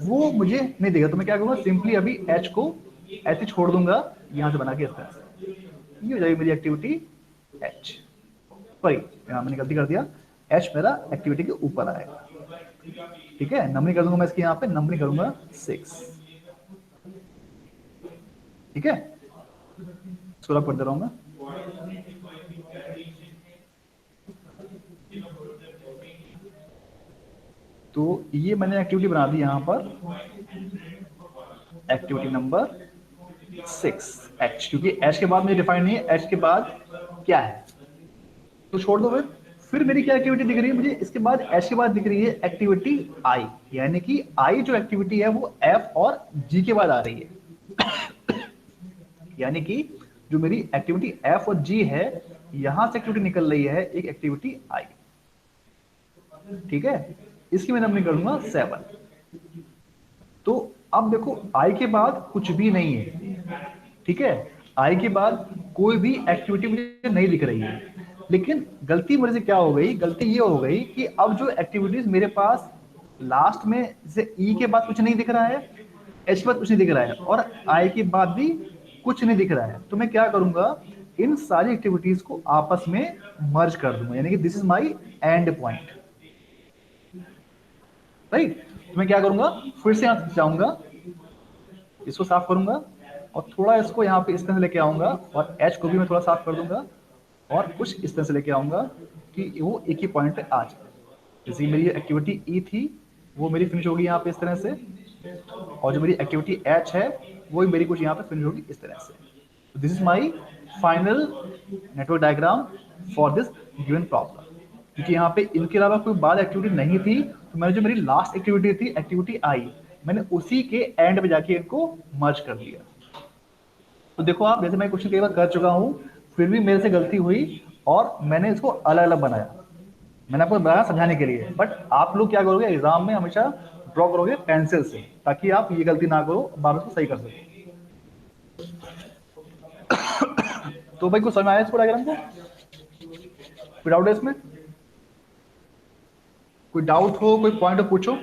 S1: वो मुझे नहीं देगा, तो मैं क्या करूंगा, सिंपली अभी एच को ऐसे छोड़ दूंगा यहां से बना के इस तरह से, ये हो जाएगी मेरी एक्टिविटी एच, सॉरी यहां मैंने गलती कर दिया, एच मेरा एक्टिविटी के ऊपर आएगा, ठीक है। नंबरिंग कर दूंगा मैं इसकी, यहाँ पे नंबरिंग करूंगा 6, ठीक है। इसको पढ़ दे रहा हूं मैं। तो ये मैंने एक्टिविटी बना दी यहां पर एक्टिविटी नंबर 6 एच, क्योंकि एच के बाद मुझे डिफाइन नहीं है एच के बाद क्या है, तो छोड़ दो। फिर मेरी क्या एक्टिविटी दिख रही है मुझे, इसके बाद एच के बाद दिख रही है एक्टिविटी आई, यानी कि आई जो एक्टिविटी है वो एफ और जी के बाद आ रही है यानी कि जो मेरी एक्टिविटी एफ और जी है यहां से एक्टिविटी निकल रही है एक एक्टिविटी आई, ठीक है। इसकी मैं नंबरिंग करूंगा 7। तो अब देखो आई के बाद कुछ भी नहीं है, ठीक है। आई के बाद कोई भी एक्टिविटी मुझे नहीं दिख रही है, लेकिन गलती मेरे से क्या हो गई, गलती ये हो गई कि अब जो एक्टिविटीज मेरे पास लास्ट में जैसे ई के बाद कुछ नहीं दिख रहा है, एच के बाद कुछ नहीं दिख रहा है और आई के बाद भी कुछ नहीं दिख रहा है, तो मैं क्या करूंगा, इन सारी एक्टिविटीज को आपस में मर्ज कर दूंगा, यानी कि this is my and point, right. तो मैं क्या करूंगा, फिर से यहां जाऊंगा, इसको साफ करूंगा और थोड़ा इसको यहाँ पे इस तरह से लेके आऊंगा और एच को भी मैं थोड़ा साफ कर दूंगा और कुछ इस तरह से लेके आऊंगा कि वो एक ही पॉइंट पे आ जाए। जैसे मेरी एक्टिविटी ई थी वो मेरी फिनिश होगी यहाँ पे इस तरह से, और जो मेरी एक्टिविटी एच है वो मेरी कुछ यहाँ पे फिनिश होगी इस तरह से। This is my final network diagram for this given problem. क्योंकि यहाँ पे इनके अलावा कोई बाद एक्टिविटी नहीं थी, तो मैंने जो मेरी लास्ट एक्टिविटी थी एक्टिविटी आई, मैंने उसी के एंड पे जाके इनको मर्ज कर लिया। तो देखो आप, जैसे मैं क्वेश्चन कई बार कर चुका हूँ, फिर भी मेरे से गलती हुई और मैंने इसको अलग अलग बनाया। मैंने आपको बताया समझाने के लिए, बट आप लोग क्या करोगे एग्जाम में, हमेशा ड्रॉ करोगे पेंसिल से, ताकि आप ये गलती ना करो, बाद में उसको सही कर सको। तो भाई कुछ समझ में आया इसको, डायग्राम को? कोई डाउट है इसमें? कोई डाउट हो, कोई पॉइंट हो, पूछो।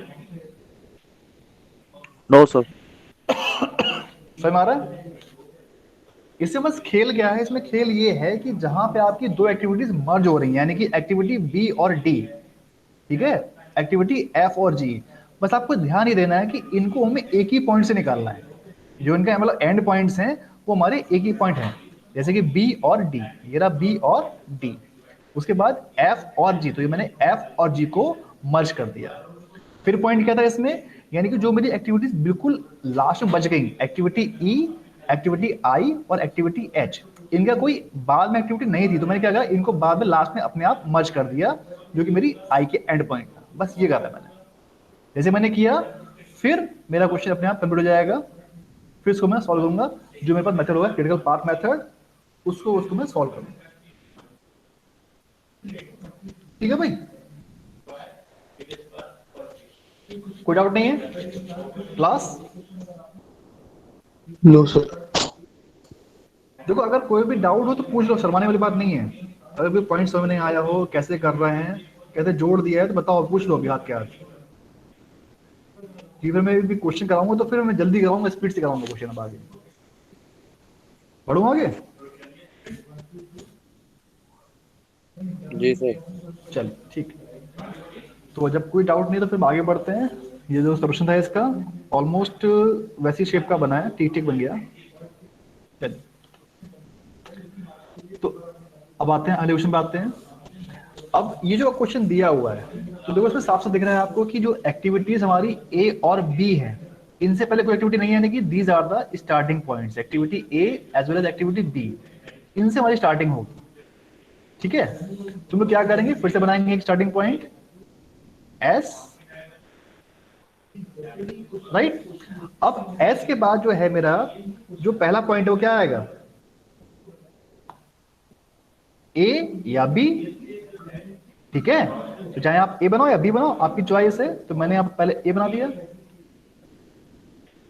S2: No sir.
S1: समझ में आ रहा है? इससे बस खेल क्या है, इसमें खेल ये है कि जहां पे आपकी दो एक्टिविटीज मर्ज हो रही हैं, यानी कि एक्टिविटी बी और डी, ठीक है, एक्टिविटी एफ और जी, बस आपको ध्यान ही देना है कि इनको हमें एक ही पॉइंट से निकालना है। जो इनका मतलब एंड पॉइंट्स हैं वो हमारे एक ही पॉइंट हैं, जैसे कि बी और डी, ये रहा बी और डी। उसके बाद एफ और जी, तो ये मैंने एफ और जी को मर्ज कर दिया। फिर पॉइंट क्या था इसमें, यानी कि जो मेरी एक्टिविटीज बिल्कुल लास्ट में बच गई, एक्टिविटी ई, एक्टिविटी आई और एक्टिविटी एच, इनका कोई बाद में एक्टिविटी नहीं थी, तो मैंने क्या करा, इनको बाद में लास्ट में अपने आप मर्ज कर दिया, जो कि मेरी आई के एंड पॉइंट था। बस ये करा मैंने। जैसे मैंने किया, फिर मेरा क्वेश्चन अपने आप कंप्लीट हो जाएगा। फिर इसको मैं सॉल्व करूंगा, जो मेरे पास मेथड होगा क्रिटिकल पाथ मेथड, उसको मैं सॉल्व करूंगा। ठीक है भाई, कोई डाउट नहीं है क्लास?
S4: No sir.
S1: देखो अगर कोई भी डाउट हो तो पूछ लो, शर्माने वाली बात नहीं है। अगर कोई पॉइंट समझ नहीं आया हो, कैसे कर रहे हैं, कैसे जोड़ दिया है, तो बताओ, पूछ लो अभी हाथ के हाथ। फिर मैं भी क्वेश्चन कराऊंगा तो फिर मैं जल्दी कराऊंगा, स्पीड से कराऊंगा क्वेश्चन। अब आगे बढ़ूँ आगे?
S3: जी सर।
S1: चल ठीक। तो जब कोई डाउट नहीं तो फिर आगे बढ़ते हैं। ये जो सॉल्यूशन था इसका, ऑलमोस्ट वैसी शेप का बना है, ठीक ठीक बन गया। चलिए, तो अब आते हैं अगले क्वेश्चन पे आते हैं। अब ये जो क्वेश्चन दिया हुआ है, तो देखो इसमें साफ साफ दिख रहा है आपको कि जो एक्टिविटीज हमारी ए और बी है, इनसे पहले कोई एक्टिविटी नहीं है, यानी कि these are the starting points, activity A as well as activity B, इनसे हमारी स्टार्टिंग होगी। ठीक है, तुम लोग क्या करेंगे, फिर से बनाएंगे एक स्टार्टिंग पॉइंट एस, राइट। अब एस के बाद जो है मेरा जो पहला पॉइंट है वो क्या आएगा, ए या बी। ठीक है, तो चाहे आप ए बनाओ या बी बनाओ, आपकी चॉइस है। तो मैंने यहाँ पहले ए बना दिया,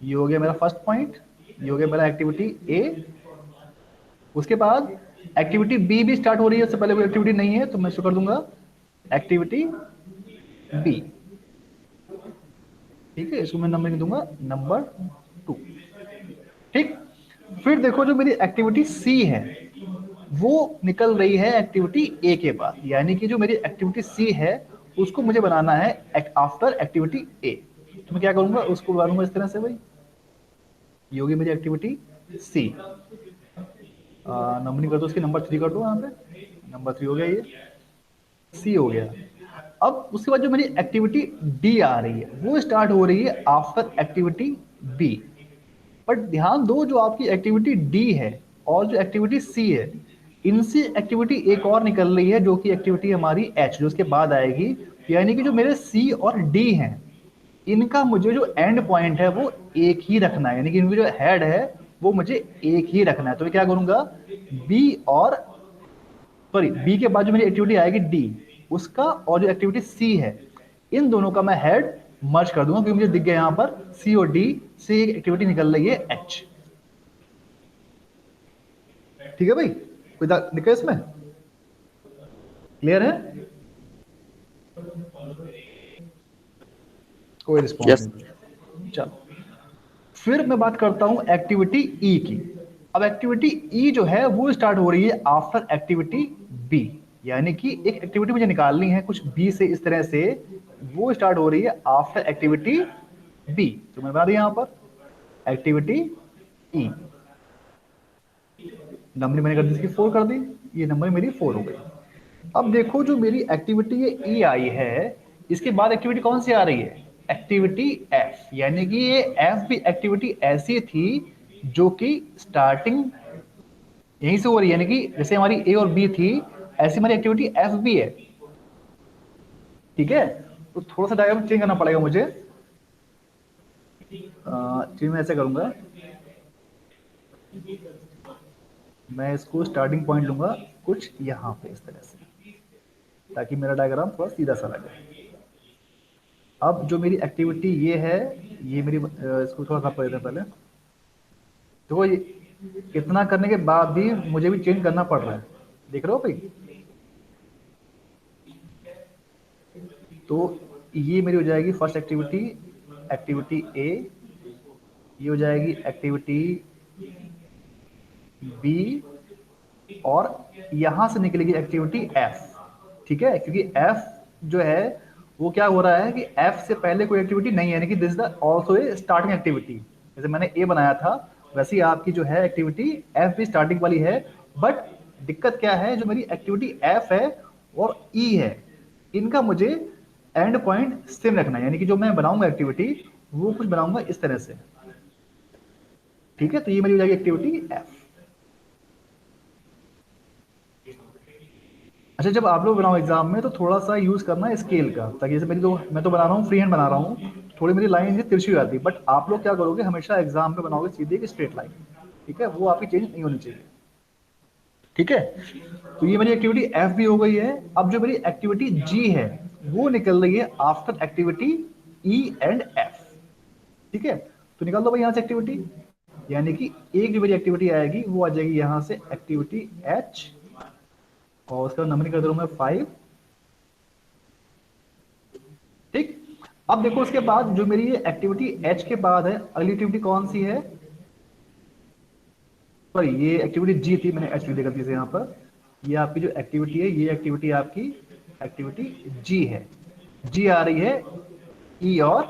S1: ये हो गया मेरा फर्स्ट पॉइंट, ये हो गया मेरा एक्टिविटी ए। उसके बाद एक्टिविटी बी भी स्टार्ट हो रही है, उससे पहले कोई एक्टिविटी नहीं है, तो मैं इसको कर दूंगा एक्टिविटी बी। ठीक है, इसको मैं नंबर दूंगा नंबर 2। ठीक, फिर देखो जो मेरी एक्टिविटी सी है वो निकल रही है एक्टिविटी ए के बाद, यानी कि जो मेरी एक्टिविटी सी है उसको मुझे बनाना है आफ्टर एक्टिविटी ए। तो मैं क्या करूंगा, उसको बनाऊंगा इस तरह से भाई, ये होगी मेरी एक्टिविटी सी। नंबरिंग कर दो उसकी, नंबर 3 कर दो यहाँ पे, नंबर 3 हो गया, ये सी हो गया। अब उसके बाद जो मेरी एक्टिविटी डी आ रही है वो स्टार्ट हो रही है आफ्टर एक्टिविटी बी। बट ध्यान दो, जो आपकी एक्टिविटी डी है और जो एक्टिविटी सी है, इनसे एक्टिविटी एक और निकल रही है, जो कि एक्टिविटी हमारी एच, जो उसके बाद आएगी। यानी कि जो मेरे सी और डी हैं, इनका मुझे जो एंड पॉइंट है वो एक ही रखना है, यानी कि इनकी जो हेड है वो मुझे एक ही रखना है। तो मैं क्या करूंगा, बी और सॉरी बी के बाद जो मेरी एक्टिविटी आएगी डी, उसका और जो एक्टिविटी सी है, इन दोनों का मैं हेड मर्ज कर दूंगा, क्योंकि मुझे दिख गया यहां पर सी और डी से एक एक्टिविटी निकल रही है एच। ठीक है भाई, कोई दिक्कत इसमें? क्लियर है? कोई रिस्पॉन्स
S2: Yes.
S1: नहीं? चलो, फिर मैं बात करता हूं एक्टिविटी ई की। अब एक्टिविटी ई जो है वो स्टार्ट हो रही है आफ्टर एक्टिविटी बी, यानी कि एक एक्टिविटी मुझे निकालनी है कुछ बी से, इस तरह से वो स्टार्ट हो रही है आफ्टर एक्टिविटी बी। तो मैं बना दिया यहां पर एक्टिविटी ई, नंबर मैंने कर दी इसकी 4 कर दी, ये नंबर मेरी 4 हो गई। अब देखो जो मेरी एक्टिविटी ये ई आई है, इसके बाद एक्टिविटी कौन सी आ रही है, एक्टिविटी एफ, यानी कि ये एफ भी एक्टिविटी ऐसी थी जो कि स्टार्टिंग यहीं से हो रही है, यानी कि जैसे हमारी ए और बी थी, ऐसी हमारी एक्टिविटी एफ भी है। ठीक है, तो थोड़ा सा डायग्राम चेंज करना पड़ेगा मुझे। चलिए मैं ऐसे करूँगा, मैं इसको स्टार्टिंग पॉइंट लूँगा कुछ यहाँ पे इस तरह से, ताकि मेरा डायग्राम थोड़ा सीधा सा लगे। अब जो मेरी एक्टिविटी ये है, ये मेरी इसको थोड़ा सा कर देते हैं पहले। तो ये इतना करने के बाद भी मुझे भी चेंज करना पड़ रहा है, देख रहे हो भाई? तो ये मेरी हो जाएगी फर्स्ट एक्टिविटी, एक्टिविटी ए, ये हो जाएगी एक्टिविटी बी, और यहां से निकलेगी एक्टिविटी एफ। ठीक है, क्योंकि एफ जो है वो क्या हो रहा है कि एफ से पहले कोई एक्टिविटी नहीं है, यानी कि this is also a starting activity. जैसे मैंने ए बनाया था वैसे ही आपकी जो है एक्टिविटी एफ भी स्टार्टिंग वाली है। बट दिक्कत क्या है, जो मेरी एक्टिविटी एफ है और ई है, इनका मुझे एंड पॉइंट सेम रखना है, यानी कि जो मैं बनाऊंगा एक्टिविटी वो कुछ बनाऊंगा इस तरह से। ठीक है, तो ये मेरी हो जाएगी एक्टिविटी एफ। अच्छा, जब आप लोग बनाओ एग्जाम में तो थोड़ा सा यूज करना है स्केल का, ताकि जैसे मेरी तो मैं तो बना रहा हूँ फ्री हैंड बना रहा हूँ, थोड़ी मेरी लाइन तिरछी हो जाती है। बट आप लोग क्या करोगे, हमेशा एग्जाम में बनाओगे सीधी एक स्ट्रेट लाइन। ठीक है, वो आपकी चेंज नहीं होनी चाहिए। ठीक है, तो ये मेरी एक्टिविटी एफ भी हो गई है। अब जो मेरी एक्टिविटी जी है वो निकल रही है after activity E and F. ठीक है, तो निकाल दो भाई यहाँ से एक्टिविटी, यानी कि एक जो मेरी एक्टिविटी आएगी वो आ जाएगी यहाँ से एक्टिविटी एच, और उसका नंबरिंग कर दे रहा हूं मैं 5। ठीक, अब देखो उसके बाद जो मेरी ये एक्टिविटी एच के बाद है, अगली एक्टिविटी कौन सी है? सॉरी, ये एक्टिविटी जी थी, मैंने एच लिख दिया गलती से यहाँ पर। ये आपकी जो एक्टिविटी है, ये एक्टिविटी आपकी एक्टिविटी जी है। जी आ रही है ई और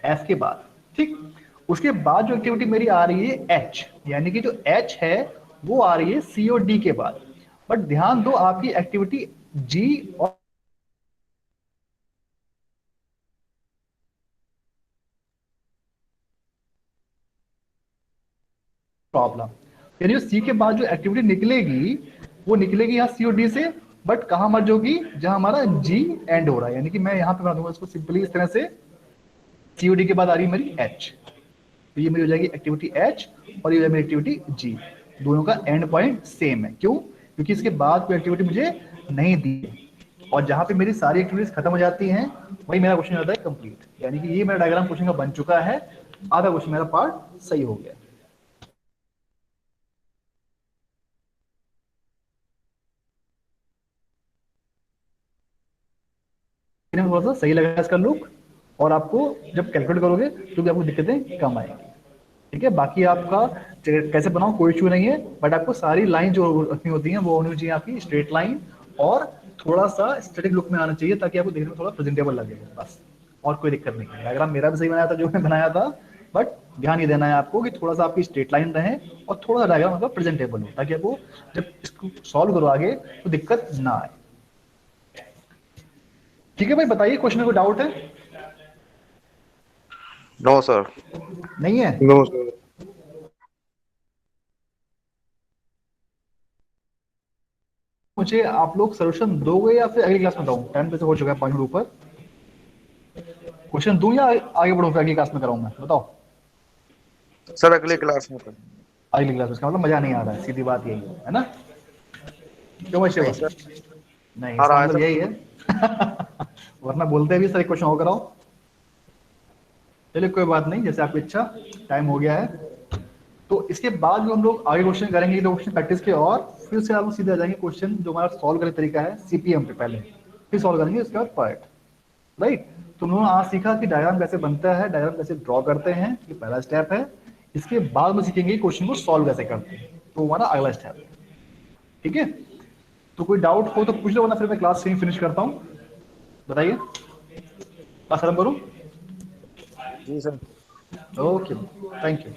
S1: एफ के बाद। ठीक, उसके बाद जो एक्टिविटी मेरी आ रही है एच, यानी कि जो एच है वो आ रही है सी और डी के बाद। बट ध्यान दो, आपकी एक्टिविटी जी और प्रॉब्लम, यानी सी के बाद जो एक्टिविटी निकलेगी वो निकलेगी यहाँ सी और डी से। बट कहाँ मर्ज होगी? जहां हमारा जी एंड हो रहा है, यानी कि मैं यहाँ पे बना दूंगा इसको सिंपली इस तरह से, सी और डी के बाद आ रही है मेरी एच। तो ये मेरी हो जाएगी एक्टिविटी एच और ये हो जाएगी मेरी एक्टिविटी जी। दोनों का एंड पॉइंट सेम है। क्यों? क्योंकि इसके बाद कोई एक्टिविटी मुझे नहीं दी है, और जहां पे मेरी सारी एक्टिविटीज खत्म हो जाती हैं वही मेरा क्वेश्चन आता है कंप्लीट। यानी कि ये मेरा डायग्राम क्वेश्चन का बन चुका है, आधा क्वेश्चन मेरा पार्ट सही हो गया। थोड़ा सा सही लगा इसका लुक, और आपको जब कैलकुलेट करोगे तो भी आपको दिक्कतें कम आएंगी। ठीक है, बाकी आपका कैसे बनाओ कोई इशू नहीं है, बट आपको सारी लाइन जो रखनी होती है वो होनी चाहिए आपकी स्ट्रेट लाइन, और थोड़ा सा स्टैटिक लुक में आना चाहिए, ताकि आपको देखने में थोड़ा प्रेजेंटेबल लगे, बस। और कोई दिक्कत नहीं है। डायग्राम मेरा भी सही बनाया था जो मैं बनाया था, बट ध्यान ये देना है आपको कि थोड़ा सा आपकी स्ट्रेट लाइन रहे और थोड़ा सा डायग्राम आपका प्रेजेंटेबल हो, ताकि आपको जब इसको सॉल्व करो आगे तो दिक्कत ना आए। ठीक है भाई, बताइए क्वेश्चन में कोई डाउट है?
S3: No sir.
S1: नहीं है?
S3: No sir.
S1: मुझे आप लोग सोल्यूशन दोगे या फिर अगली क्लास में बताऊं? टाइम पे हो चुका है 5 मिनट ऊपर। क्वेश्चन दूं या आगे बढ़ूं, फिर अगली क्लास में कराऊं मैं, बताओ?
S3: सर अगले क्लास में कर।
S1: अगली क्लास में, इसका मतलब मजा नहीं आ रहा है, सीधी बात यही है ना? क्यों भाई
S3: नहीं
S1: शिवा?
S3: सर,
S1: नहीं,
S3: आ
S1: इसका
S3: रहा है
S1: मतलब
S3: सर।
S1: यही है। वरना बोलते भी सर एक क्वेश्चन और कराओ। चलिए कोई बात नहीं, जैसे आपकी इच्छा। टाइम हो गया है, तो इसके बाद जो हम लोग आगे क्वेश्चन करेंगे, दो क्वेश्चन प्रैक्टिस के, और फिर से आप लोग सीधे आ जाएंगे क्वेश्चन जो हमारा सॉल्व करने तरीका है सीपीएम पे, पहले फिर सॉल्व करेंगे उसके बाद पार्ट। राइट, तो उन्होंने आज सीखा कि डायग्राम कैसे बनता है, डायग्राम कैसे ड्रॉ करते हैं, ये पहला स्टेप है। इसके बाद में सीखेंगे क्वेश्चन को सॉल्व कैसे करते हैं, तो हमारा अगला स्टेप है। ठीक है, तो कोई डाउट हो तो पूछ लो, वरना फिर मैं क्लास यहीं फिनिश करता हूँ। बताइए, क्लास खत्म करूँ?
S3: जी सर।
S1: Okay, thank you.